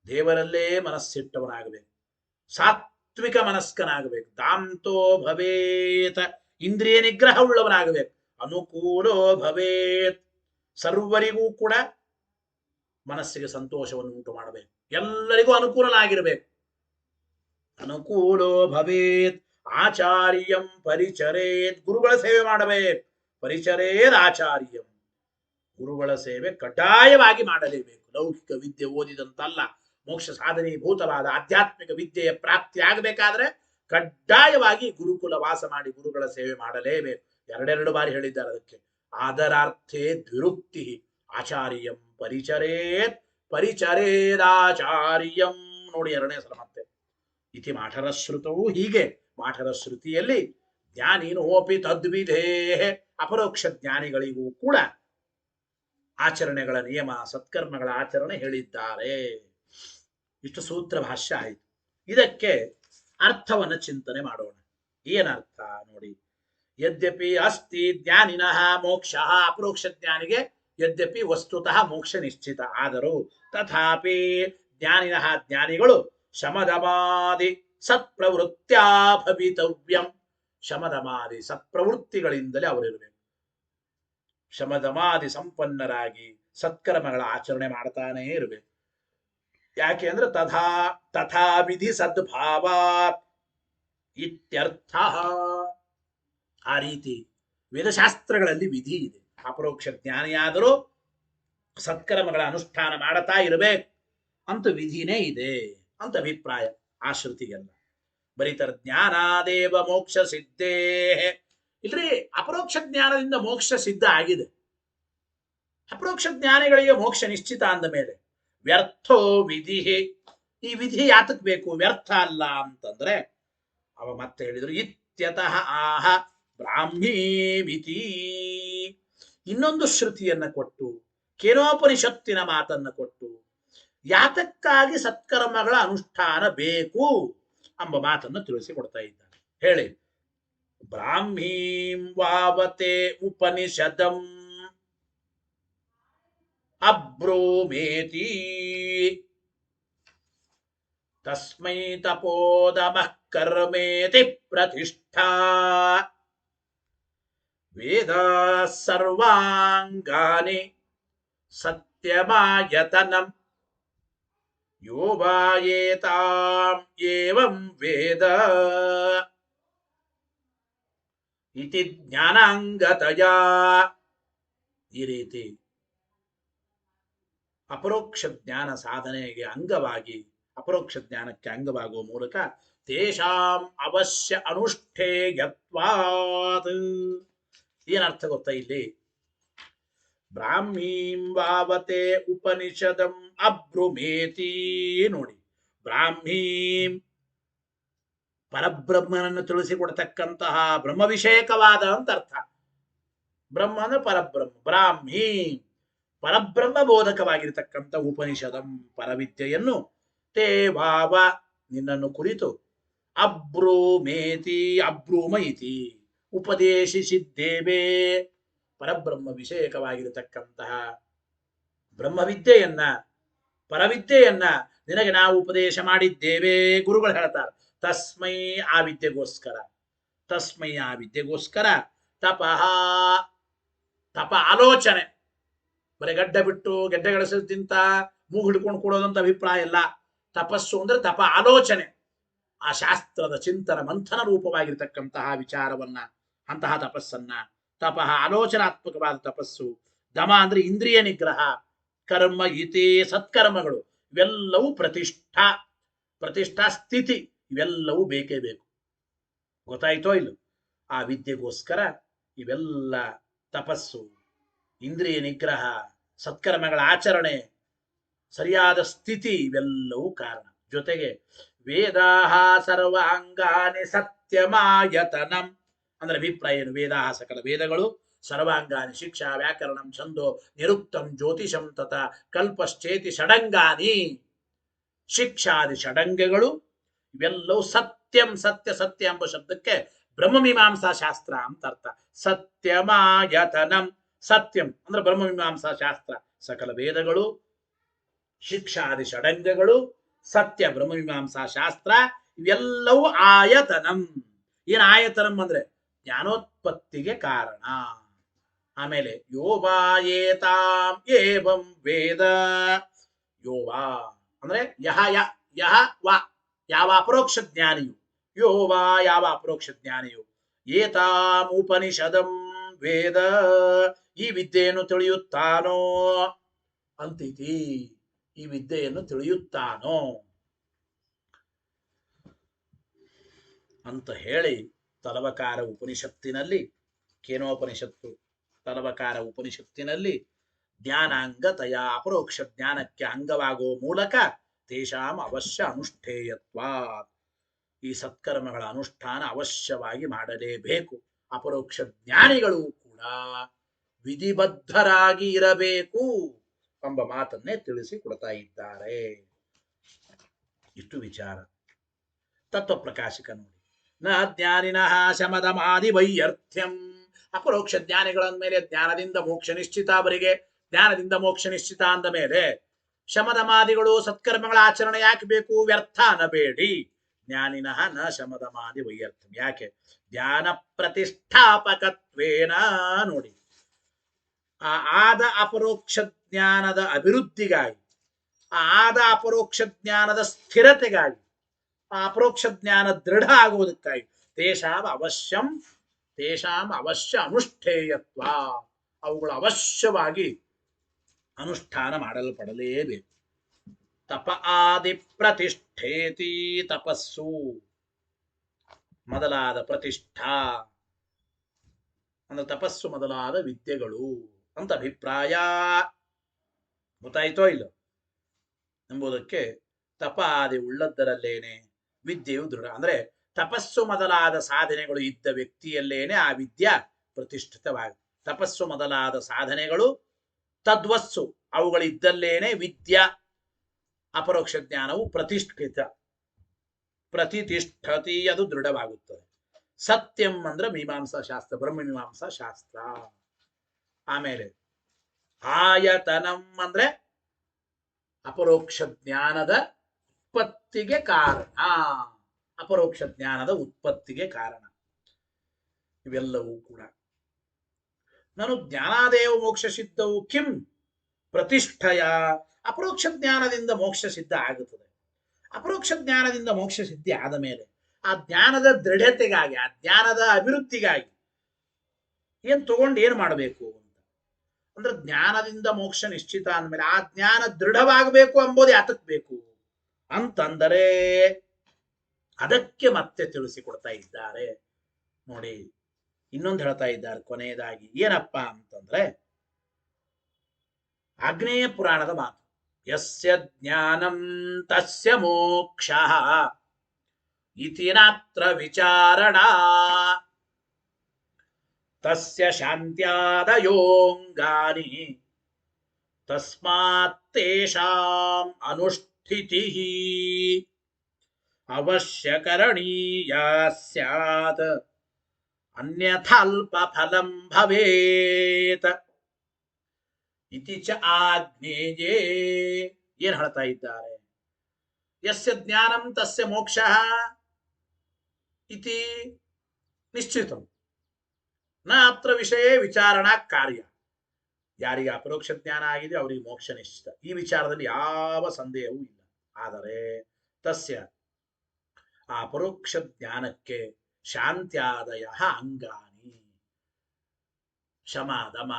ದೇವರಲ್ಲೇ ಮನಸ್ಸಿಟ್ಟವನಾಗಬೇಕು, ಸಾತ್ವಿಕ ಮನಸ್ಕನಾಗಬೇಕು. ದಾಂತೋ ಭವೇತ್, ಇಂದ್ರಿಯ ನಿಗ್ರಹ ಉಳ್ಳವನಾಗಬೇಕು. ಅನುಕೂಲೋ ಭವೇತ್, ಸರ್ವರಿಗೂ ಕೂಡ ಮನಸ್ಸಿಗೆ ಸಂತೋಷವನ್ನು ಉಂಟು ಮಾಡಬೇಕು, ಎಲ್ಲರಿಗೂ ಅನುಕೂಲನಾಗಿರಬೇಕು. ಅನುಕೂಲೋ ಭವೇತ್ ಆಚಾರ್ಯಂ ಪರಿಚರೇತ್, ಗುರುಗಳ ಸೇವೆ ಮಾಡಬೇಕು. ಪರಿಚರೇದ್ ಆಚಾರ್ಯಂ, ಗುರುಗಳ ಸೇವೆ ಕಡ್ಡಾಯವಾಗಿ ಮಾಡಲೇಬೇಕು. ಲೌಕಿಕ ವಿದ್ಯೆ ಓದಿದಂತಲ್ಲ, ಮೋಕ್ಷ ಸಾಧನೀಭೂತವಾದ ಆಧ್ಯಾತ್ಮಿಕ ವಿದ್ಯೆಯ ಪ್ರಾಪ್ತಿ ಆಗಬೇಕಾದ್ರೆ ಕಡ್ಡಾಯವಾಗಿ ಗುರುಕುಲ ವಾಸ ಮಾಡಿ ಗುರುಗಳ ಸೇವೆ ಮಾಡಲೇಬೇಕು. ಎರಡೆರಡು ಬಾರಿ ಹೇಳಿದ್ದಾರೆ ಅದಕ್ಕೆ. ಆದರಾರ್ಥೇ ದ್ವಿರುಕ್ತಿ, ಆಚಾರ್ಯಂ ಪರಿಚರೇತ್ ಪರಿಚರೇದಾಚಾರ್ಯಂ. ನೋಡಿ ಎರಡನೇ ಸಲ ಮತ್ತೆ ಇತಿ ಮಾಠರ ಶ್ರುತವು. ಹೀಗೆ ಮಾಠರ ಶ್ರುತಿಯಲ್ಲಿ ಜ್ಞಾನಿನೋಪಿ ತದ್ವಿಧೇಃ, ಅಪರೋಕ್ಷ ಜ್ಞಾನಿಗಳಿಗೂ ಕೂಡ ಆಚರಣೆಗಳ ನಿಯಮ, ಸತ್ಕರ್ಮಗಳ ಆಚರಣೆ ಹೇಳಿದ್ದಾರೆ. ಇಷ್ಟು ಸೂತ್ರ ಭಾಷ್ಯ ಆಯಿತು. ಇದಕ್ಕೆ ಅರ್ಥವನ್ನು ಚಿಂತನೆ ಮಾಡೋಣ. ಏನರ್ಥ ನೋಡಿ. ಯದ್ಯಪಿ ಅಸ್ತಿ ಜ್ಞಾನಿನಃ ಮೋಕ್ಷ, ಅಪರೋಕ್ಷ ಜ್ಞಾನಿಗೆ ಯದ್ಯಪಿ ವಸ್ತುತಃ ಮೋಕ್ಷ ನಿಶ್ಚಿತ ಆದರೂ ತಥಾಪಿ ಜ್ಞಾನಿನಃ ಜ್ಞಾನಿಗಳು ಶಮದಮಾದಿ ಸತ್ಪ್ರವೃತ್ತ್ಯಾ ಭವಿತವ್ಯಂ, ಶಮದಮಾದಿ ಸತ್ಪ್ರವೃತ್ತಿಗಳಿಂದಲೇ ಅವರಿರಬೇಕು. ಶಮದಮಾದಿ ಸಂಪನ್ನರಾಗಿ ಸತ್ಕರ್ಮಗಳ ಆಚರಣೆ ಮಾಡ್ತಾನೇ ಇರಬೇಕು. ಯಾಕೆ ಅಂದ್ರೆ ತಥಾ ವಿಧಿ ಸದ್ಭಾವ ಇತ್ಯರ್ಥ. ಆ ರೀತಿ ವೇದಶಾಸ್ತ್ರಗಳಲ್ಲಿ ವಿಧಿ ಇದೆ. ಅಪರೋಕ್ಷ ಜ್ಞಾನಿಯಾದರೂ ಸತ್ಕರ್ಮಗಳ ಅನುಷ್ಠಾನ ಮಾಡುತ್ತಾ ಇರಬೇಕು ಅಂತ ವಿಧಿನೇ ಇದೆ ಅಂತ ಅಭಿಪ್ರಾಯ ಆ ಶ್ರುತಿಗೆಲ್ಲ. ಬರೀತರ ಜ್ಞಾನಾದೇವ ಮೋಕ್ಷ ಸಿದ್ಧೇ, ಇಲ್ರಿ ಅಪರೋಕ್ಷ ಜ್ಞಾನದಿಂದ ಮೋಕ್ಷ ಸಿದ್ಧ ಆಗಿದೆ. ಅಪರೋಕ್ಷ ಜ್ಞಾನಿಗಳಿಗೆ ಮೋಕ್ಷ ನಿಶ್ಚಿತ ಅಂದ ಮೇಲೆ ವ್ಯರ್ಥೋ ವಿಧಿ, ಈ ವಿಧಿ ಯಾತಕ್ ಬೇಕು? ವ್ಯರ್ಥ ಅಲ್ಲ ಅಂತಂದ್ರೆ ಅವ ಮತ್ತೆ ಹೇಳಿದ್ರು ಇತ್ಯತಃ ಆಹ ಬ್ರಾಹ್ಮೀಮಿತಿ ಇನ್ನೊಂದು ಶ್ರುತಿಯನ್ನ ಕೊಟ್ಟು ಕೇನೋಪನಿಷತ್ತಿನ ಮಾತನ್ನ ಕೊಟ್ಟು ಯಾತಕ್ಕಾಗಿ ಸತ್ಕರ್ಮಗಳ ಅನುಷ್ಠಾನ ಬೇಕು ಎಂಬ ಮಾತನ್ನು ತಿಳಿಸಿಕೊಡ್ತಾ ಇದ್ದಾನೆ. ಹೇಳಿ. ಬ್ರಾಹ್ಮೀಂ ವಾವತೆ ಉಪನಿಷದಂ ಅಬ್ರೂಮೇತಿ ತಸ್ಮೈ ತಪೋದಮಃ ಕರ್ಮೇತಿ ಪ್ರತಿಷ್ಠಾ ವೇದ ಸರ್ವಾಂಗಾನಿ ಸತ್ಯಮಾಯತನಂ ಯೋ ವಾಯೇತಾಂ ಏವಂ ವೇದ ಇತಿ ಜ್ಞಾನಾಂಗತಯಾ. ಈ ರೀತಿ ಅಪರೋಕ್ಷ ಜ್ಞಾನ ಸಾಧನೆಗೆ ಅಂಗವಾಗಿ, ಅಪರೋಕ್ಷ ಜ್ಞಾನಕ್ಕೆ ಅಂಗವಾಗುವ ಮೂಲಕ ತೇಷಾಂ ಅವಶ್ಯ ಅನುಷ್ಠೇಯತ್ವಾತ್. ಏನರ್ಥ ಗೊತ್ತಾ ಇಲ್ಲಿ? ಬ್ರಾಹ್ಮೀಂ ವಾವತೆ ಉಪನಿಷದಂ ಅಬ್ರುಮೇತಿ. ನೋಡಿ, ಬ್ರಾಹ್ಮೀಂ ಪರಬ್ರಹ್ಮನನ್ನು ತಿಳಿಸಿಕೊಡ್ತಕ್ಕಂತಹ ಬ್ರಹ್ಮ ವಿಷಯಕವಾದ ಅಂತ ಅರ್ಥ. ಬ್ರಹ್ಮ ಅಂದ್ರೆ ಪರಬ್ರಹ್ಮ. ಬ್ರಾಹ್ಮೀ ಪರಬ್ರಹ್ಮ ಬೋಧಕವಾಗಿರತಕ್ಕಂಥ ಉಪನಿಷದಂ ಪರವಿದ್ಯೆಯನ್ನು ತೇ ವಾವ ನಿನ್ನನ್ನು ಕುರಿತು ಅಬ್ರೂಮೇತಿ ಅಬ್ರೂಮ ಇತಿ ಉಪದೇಶಿಸಿದ್ದೇವೆ. ಪರಬ್ರಹ್ಮ ವಿಷಯಕವಾಗಿರತಕ್ಕಂತಹ ಬ್ರಹ್ಮವಿದ್ಯೆಯನ್ನ, ಪರವಿದ್ಯೆಯನ್ನ ನಿನಗೆ ನಾವು ಉಪದೇಶ ಮಾಡಿದ್ದೇವೆ. ಗುರುಗಳು ಹೇಳ್ತಾರೆ ತಸ್ಮೈ ಆ ವಿದ್ಯೆಗೋಸ್ಕರ, ತಸ್ಮೈ ಆ ವಿದ್ಯೆಗೋಸ್ಕರ ತಪಃ ತಪ ಆಲೋಚನೆ. ಬರೀ ಗಡ್ಡೆ ಬಿಟ್ಟು ಗೆಡ್ಡೆ ಗಳಿಸಿದ್ದಿಂತ ಮೂಗು ಹಿಡ್ಕೊಂಡು ಕೊಡೋದಂತ ಅಭಿಪ್ರಾಯ ಇಲ್ಲ. ತಪಸ್ಸು ಅಂದ್ರೆ ತಪ ಆಲೋಚನೆ, ಆ ಶಾಸ್ತ್ರದ ಚಿಂತನ ಮಂಥನ ರೂಪವಾಗಿರ್ತಕ್ಕಂತಹ ವಿಚಾರವನ್ನ, ಅಂತಹ ತಪಸ್ಸನ್ನ ತಪಃ ಆಲೋಚನಾತ್ಮಕವಾದ ತಪಸ್ಸು. ದಮ ಅಂದ್ರೆ ಇಂದ್ರಿಯ ನಿಗ್ರಹ, ಕರ್ಮ ಇತಿ ಸತ್ಕರ್ಮಗಳು ಇವೆಲ್ಲವೂ ಪ್ರತಿಷ್ಠಾ, ಪ್ರತಿಷ್ಠಾ ಸ್ಥಿತಿ ಇವೆಲ್ಲವೂ ಬೇಕೇ ಬೇಕು. ಗೊತ್ತಾಯ್ತೋ ಇಲ್ಲ? ಆ ವಿದ್ಯೆಗೋಸ್ಕರ ಇವೆಲ್ಲ ತಪಸ್ಸು, ಇಂದ್ರಿಯ ನಿಗ್ರಹ, ಸತ್ಕರ್ಮಗಳ ಆಚರಣೆ, ಸರಿಯಾದ ಸ್ಥಿತಿ ಇವೆಲ್ಲವೂ ಕಾರಣ. ಜೊತೆಗೆ ವೇದಾಹ ಸರ್ವಾಂಗಾನಿ ಸತ್ಯಮಾಯತನಂ ಅಂದ್ರೆ ಅಭಿಪ್ರಾಯ ಏನು? ವೇದಾಹ ಸಕಲ ವೇದಗಳು, ಸರ್ವಾಂಗಾನಿ ಶಿಕ್ಷಾ ವ್ಯಾಕರಣಂ ಛಂದೋ ನಿರುಕ್ತಂ ಜ್ಯೋತಿಷಂ ತತ ಕಲ್ಪಶ್ಚೇತಿ ಷಡಂಗಾನಿ. ಶಿಕ್ಷಾದಿ ಷಡಂಗಗಳು ಇವೆಲ್ಲವೂ ಸತ್ಯಂ. ಸತ್ಯ ಸತ್ಯ ಎಂಬ ಶಬ್ದಕ್ಕೆ ಬ್ರಹ್ಮಮೀಮಾಂಸಾ ಶಾಸ್ತ್ರ ಅಂತ ಅರ್ಥ. ಸತ್ಯಮಾಯತನಂ ಸತ್ಯಂ ಅಂದ್ರೆ ಬ್ರಹ್ಮಮೀಮಾಂಸಾ ಶಾಸ್ತ್ರ, ಸಕಲ ವೇದಗಳು, ಶಿಕ್ಷಾದಿ ಷಡಂಗಗಳು, ಸತ್ಯ ಬ್ರಹ್ಮಮೀಮಾಂಸಾ ಶಾಸ್ತ್ರ ಇವೆಲ್ಲವೂ ಆಯತನಂ. ಏನ್ ಆಯತನಂ ಅಂದ್ರೆ ಜ್ಞಾನೋತ್ಪತ್ತಿಗೆ ಕಾರಣ. ಆಮೇಲೆ ಯೋವಾಯೇತಾಂ ಏವಂ ವೇದ. ಯೋವಾ ಅಂದ್ರೆ ಯಹ ಯಹ ವಾ ಯಾವ ಅಪರೋಕ್ಷ ಜ್ಞಾನಿಯು, ಯೋವಾ ಯಾವ ಅಪರೋಕ್ಷ ಜ್ಞಾನಿಯು, ಏತಾಂ ಉಪನಿಷದಂ ವೇದ ಈ ವಿದ್ಯೆಯನ್ನು ತಿಳಿಯುತ್ತಾನೋ ಅಂತಿತಿ, ಈ ವಿದ್ಯೆಯನ್ನು ತಿಳಿಯುತ್ತಾನೋ ಅಂತ ಹೇಳಿ ತಲವಕಾರ ಉಪನಿಷತ್ತಿನಲ್ಲಿ, ಕೇನೋಪನಿಷತ್ತು ತಲವಕಾರ ಉಪನಿಷತ್ತಿನಲ್ಲಿ ಜ್ಞಾನಾಂಗತಯ ಅಪರೋಕ್ಷ ಜ್ಞಾನಕ್ಕೆ ಅಂಗವಾಗುವ ಮೂಲಕ ತೇಷಾಂ ಅವಶ್ಯ ಅನುಷ್ಠೇಯತ್ವ, ಈ ಸತ್ಕರ್ಮಗಳ ಅನುಷ್ಠಾನ ಅವಶ್ಯವಾಗಿ ಮಾಡಲೇಬೇಕು. ಅಪರೋಕ್ಷ ಜ್ಞಾನಿಗಳು ಕೂಡ ವಿಧಿಬದ್ಧರಾಗಿ ಇರಬೇಕು ಎಂಬ ಮಾತನ್ನೇ ತಿಳಿಸಿ ಕೊಡ್ತಾ ಇದ್ದಾರೆ. ಇಷ್ಟು ವಿಚಾರ. ತತ್ವ ಪ್ರಕಾಶಕ ನೋಡಿ, ನ ಜ್ಞಾನಿನಃ ಶಮದಮಾದಿ ವೈಯರ್ಥ್ಯಂ. ಅಪರೋಕ್ಷ ಜ್ಞಾನಿಗಳಂದ ಮೇಲೆ ಜ್ಞಾನದಿಂದ ಮೋಕ್ಷ ನಿಶ್ಚಿತ. ಅವರಿಗೆ ಜ್ಞಾನದಿಂದ ಮೋಕ್ಷ ನಿಶ್ಚಿತ ಅಂದ ಮೇಲೆ ಶಮದಮಾದಿಗಳು ಸತ್ಕರ್ಮಗಳ ಆಚರಣೆ ಯಾಕೆ ಬೇಕು? ವ್ಯರ್ಥ ಅನ್ನಬೇಡಿ. ಜ್ಞಾನಿನಃ ನ ಶಮದಮಾದಿ ವೈಯರ್ಥ್ಯಂ. ಯಾಕೆ? ಜ್ಞಾನ ಪ್ರತಿಷ್ಠಾಪಕತ್ವೇನ. ನೋಡಿ, ಆ ಆದ ಅಪರೋಕ್ಷ ಜ್ಞಾನದ ಅಭಿವೃದ್ಧಿಗಾಗಿ, ಆ ಆದ ಅಪರೋಕ್ಷ ಜ್ಞಾನದ ಸ್ಥಿರತೆಗಾಗಿ, ಆ ಅಪರೋಕ್ಷ ಜ್ಞಾನ ದೃಢ ಆಗುವುದಕ್ಕಾಗಿ ತೇಷಾಂ ಅವಶ್ಯ ಅನುಷ್ಠೇಯತ್ವ, ಅವುಗಳು ಅವಶ್ಯವಾಗಿ ಅನುಷ್ಠಾನ ಮಾಡಲ್ಪಡಲೇಬೇಕು. ತಪ ಆದಿ ಪ್ರತಿಷ್ಠೇತಿ. ತಪಸ್ಸು ಮೊದಲಾದ ಪ್ರತಿಷ್ಠಾ ಅಂದ್ರೆ ತಪಸ್ಸು ಮೊದಲಾದ ವಿದ್ಯೆಗಳು ಅಂತ ಅಭಿಪ್ರಾಯ. ಗೊತ್ತಾಯ್ತೋ ಇಲ್ಲ ಎಂಬುದಕ್ಕೆ ತಪ ಆದಿ ಉಳ್ಳದ್ದರಲ್ಲೇನೆ ವಿದ್ಯೆಯು ದೃಢ ಅಂದ್ರೆ ತಪಸ್ಸು ಮೊದಲಾದ ಸಾಧನೆಗಳು ಇದ್ದ ವ್ಯಕ್ತಿಯಲ್ಲೇನೆ ಆ ವಿದ್ಯೆ ಪ್ರತಿಷ್ಠಿತವಾಗಿ, ತಪಸ್ಸು ಮೊದಲಾದ ಸಾಧನೆಗಳು ತದ್ವಸ್ಸು ಅವುಗಳಿದ್ದಲ್ಲೇನೆ ವಿದ್ಯಾ ಅಪರೋಕ್ಷ ಜ್ಞಾನವು ಪ್ರತಿಷ್ಠತಿ, ಅದು ದೃಢವಾಗುತ್ತದೆ. ಸತ್ಯಂ ಅಂದ್ರೆ ಮೀಮಾಂಸಾ ಶಾಸ್ತ್ರ, ಬ್ರಹ್ಮ ಮೀಮಾಂಸಾ ಶಾಸ್ತ್ರ. ಆಮೇಲೆ ಆಯತನಂ ಅಂದ್ರೆ ಅಪರೋಕ್ಷ ಜ್ಞಾನದ ಉತ್ಪತ್ತಿಗೆ ಕಾರಣ, ಅಪರೋಕ್ಷ ಜ್ಞಾನದ ಉತ್ಪತ್ತಿಗೆ ಕಾರಣ. ಇವೆಲ್ಲವೂ ಕೂಡ ನಾನು ಜ್ಞಾನಾದೇವ ಮೋಕ್ಷ ಸಿದ್ಧವು ಕಿಂ ಪ್ರತಿಷ್ಠೆಯ, ಅಪರೋಕ್ಷ ಜ್ಞಾನದಿಂದ ಮೋಕ್ಷ ಸಿದ್ಧ ಆಗುತ್ತದೆ. ಅಪರೋಕ್ಷ ಜ್ಞಾನದಿಂದ ಮೋಕ್ಷ ಸಿದ್ಧಿ ಆದ ಮೇಲೆ ಆ ಜ್ಞಾನದ ದೃಢತೆಗಾಗಿ, ಆ ಜ್ಞಾನದ ಅಭಿವೃದ್ಧಿಗಾಗಿ ಏನ್ ತಗೊಂಡು ಏನ್ ಮಾಡಬೇಕು ಅಂತ ಅಂದ್ರೆ, ಜ್ಞಾನದಿಂದ ಮೋಕ್ಷ ನಿಶ್ಚಿತ ಅಂದಮೇಲೆ ಆ ಜ್ಞಾನ ದೃಢವಾಗಬೇಕು ಎಂಬುದು ಯಾತಕ್ ಬೇಕು ಅಂತಂದರೆ ಅದಕ್ಕೆ ಮತ್ತೆ ತಿಳಿಸಿಕೊಡ್ತಾ ಇದ್ದಾರೆ ನೋಡಿ. ಇನ್ನೊಂದು ಹೇಳ್ತಾ ಇದ್ದಾರೆ ಕೊನೆಯದಾಗಿ, ಏನಪ್ಪಾ ಅಂತಂದ್ರೆ ಆಗ್ನೇಯ ಪುರಾಣದ ಮಾತು, ಯಸ್ಯ ಜ್ಞಾನಂ ತಸ್ಯ ಮೋಕ್ಷ ಇತಿ ನಾತ್ರ ವಿಚಾರಣಾ, ತಸ್ಯ ಶಾಂತ್ಯಾದಯೋಂಗಾನಿ ತಸ್ಮಾತ್ ತೇಷಾಂ ಅನುಷ್ಠಿತಿ ಅವಶ್ಯಕರಣೀಯ ಸ್ಯಾತ್ ಅನ್ಯಥಾಲ್ಪ ಫಲಂ ಭವೇತ್ ಇತಿ ಚ ಆಗ್ನೇಯೇ. ಏನ್ ಹೇಳ್ತಾ ಇದ್ದಾರೆ? ಯಸ್ಯ ಜ್ಞಾನಂ ತಸ್ಯ ಮೋಕ್ಷ ಇತಿ ನಿಶ್ಚಿತಂ ನ ಅತ್ರ ವಿಷಯ ವಿಚಾರಣಾ ಕಾರ್ಯ. ಯಾರಿಗೆ ಅಪರೋಕ್ಷ ಜ್ಞಾನ ಆಗಿದೆ ಅವರಿಗೆ ಮೋಕ್ಷ ನಿಶ್ಚಿತ, ಈ ವಿಚಾರದಲ್ಲಿ ಯಾವ ಸಂದೇಹವೂ ಇಲ್ಲ. ಆದರೆ ತಸ್ಯ ಆ ಅಪರೋಕ್ಷ ಜ್ಞಾನಕ್ಕೆ ಶಾಂತ್ಯಾದಯ ಅಂಗಾನಿ, ಶಮ ದಮ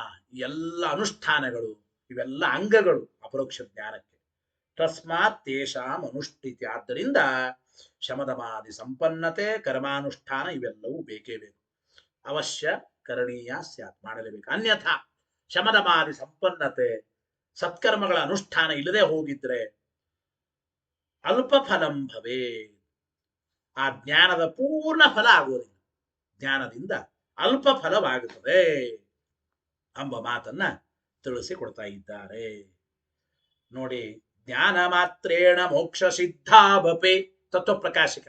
ಎಲ್ಲ ಅನುಷ್ಠಾನಗಳು, ಇವೆಲ್ಲ ಅಂಗಗಳು ಅಪರೋಕ್ಷ ಜ್ಞಾನಕ್ಕೆ. ತಸ್ಮಾತ್ ತೇಷಾಂ ಅನುಷ್ಠಿತಿ, ಆದ್ದರಿಂದ ಶಮದಮಾದಿ ಸಂಪನ್ನತೆ, ಕರ್ಮಾನುಷ್ಠಾನ ಇವೆಲ್ಲವೂ ಬೇಕೇ ಬೇಕು, ಅವಶ್ಯ ಕರಣೀಯ ಸ್ಯಾತ್, ಮಾಡಲೇಬೇಕು. ಅನ್ಯಥಾ ಶಮದಮಾದಿ ಸಂಪನ್ನತೆ, ಸತ್ಕರ್ಮಗಳ ಅನುಷ್ಠಾನ ಇಲ್ಲದೆ ಹೋಗಿದ್ರೆ ಅಲ್ಪ ಫಲಂ ಭವೇ, ಆ ಜ್ಞಾನದ ಪೂರ್ಣ ಫಲ ಆಗುವುದಿಲ್ಲ, ಜ್ಞಾನದಿಂದ ಅಲ್ಪ ಫಲವಾಗುತ್ತದೆ ಎಂಬ ಮಾತನ್ನ ತಿಳಿಸಿಕೊಡ್ತಾ ಇದ್ದಾರೆ ನೋಡಿ. ಜ್ಞಾನ ಮಾತ್ರೇಣ ಮೋಕ್ಷ ಸಿದ್ಧಾವಪೆ, ತತ್ವಪ್ರಕಾಶಿಕ.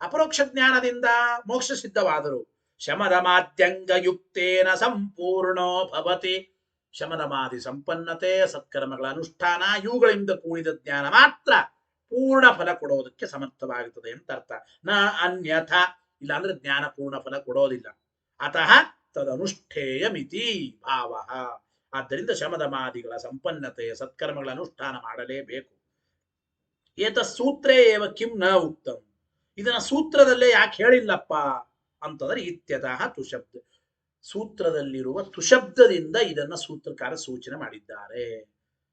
ಅಪರೋಕ್ಷ ಜ್ಞಾನದಿಂದ ಮೋಕ್ಷ ಸಿದ್ಧವಾದರು ಶಮದಮಾದ್ಯಂಗಯುಕ್ತೇನ ಸಂಪೂರ್ಣೋ ಭವತಿ, ಶಮದಮಾದಿ ಸಂಪನ್ನತೆ, ಸತ್ಕರ್ಮಗಳ ಅನುಷ್ಠಾನ ಇವುಗಳಿಂದ ಕೂಡಿದ ಜ್ಞಾನ ಮಾತ್ರ ಪೂರ್ಣ ಫಲ ಕೊಡೋದಕ್ಕೆ ಸಮರ್ಥವಾಗುತ್ತದೆ ಅಂತ ಅರ್ಥ. ನ ಅನ್ಯಥ, ಇಲ್ಲ ಅಂದ್ರೆ ಜ್ಞಾನ ಪೂರ್ಣ ಫಲ ಕೊಡೋದಿಲ್ಲ. ಅತಃ ತದನುಷ್ಠೇಯ ಮಿತಿ ಭಾವ, ಆದ್ದರಿಂದ ಶಮದಮಾದಿಗಳ ಸಂಪನ್ನತೆ, ಸತ್ಕರ್ಮಗಳ ಅನುಷ್ಠಾನ ಮಾಡಲೇಬೇಕು. ಏತ ಸೂತ್ರೇ ಏವ ಕಿಂ ನ ಉಕ್ತಂ, ಇದನ್ನ ಸೂತ್ರದಲ್ಲೇ ಯಾಕೆ ಹೇಳಿಲ್ಲಪ್ಪ ಅಂತಂದ್ರೆ ಇತ್ಯತಃ ತುಶಬ್ದ, ಸೂತ್ರದಲ್ಲಿರುವ ತುಶಬ್ದದಿಂದ ಇದನ್ನ ಸೂತ್ರಕಾರ ಸೂಚನೆ ಮಾಡಿದ್ದಾರೆ.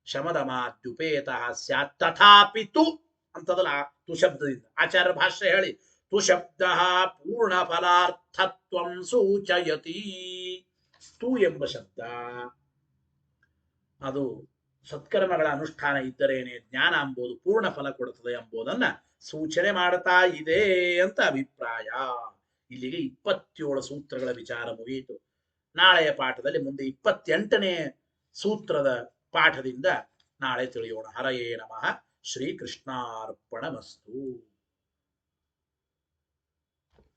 ಶಮದಮಾದ್ಯುಪೇತಃ ಸ್ಯಾತ್ ತಥಾಪಿ ತು ಅಂತದಲ್ಲ ತುಶಬ್ದದಿಂದ. ಆಚಾರ್ಯ ಭಾಷ್ಯ ಹೇಳಿ, ತುಶಬ್ದ ಪೂರ್ಣ ಫಲಾರ್ಥತ್ವಂ ಸೂಚಯತಿ. ತು ಎಂಬ ಶಬ್ದ ಅದು ಸತ್ಕರ್ಮಗಳ ಅನುಷ್ಠಾನ ಇದ್ದರೇನೆ ಜ್ಞಾನ ಎಂಬುದು ಪೂರ್ಣ ಫಲ ಕೊಡುತ್ತದೆ ಎಂಬುದನ್ನ ಸೂಚನೆ ಮಾಡ್ತಾ ಇದೆ ಅಂತ ಅಭಿಪ್ರಾಯ. ಇಲ್ಲಿಗೆ 27 ಸೂತ್ರಗಳ ವಿಚಾರ ಮುಗಿಯಿತು. ನಾಳೆಯ ಪಾಠದಲ್ಲಿ ಮುಂದೆ 28ನೇ ಸೂತ್ರದ ಪಾಠದಿಂದ ನಾಳೆ ತಿಳಿಯೋಣ. ಹರಯೇ ನಮಃ. ಶ್ರೀಕೃಷ್ಣಾರ್ಪಣಮಸ್ತು.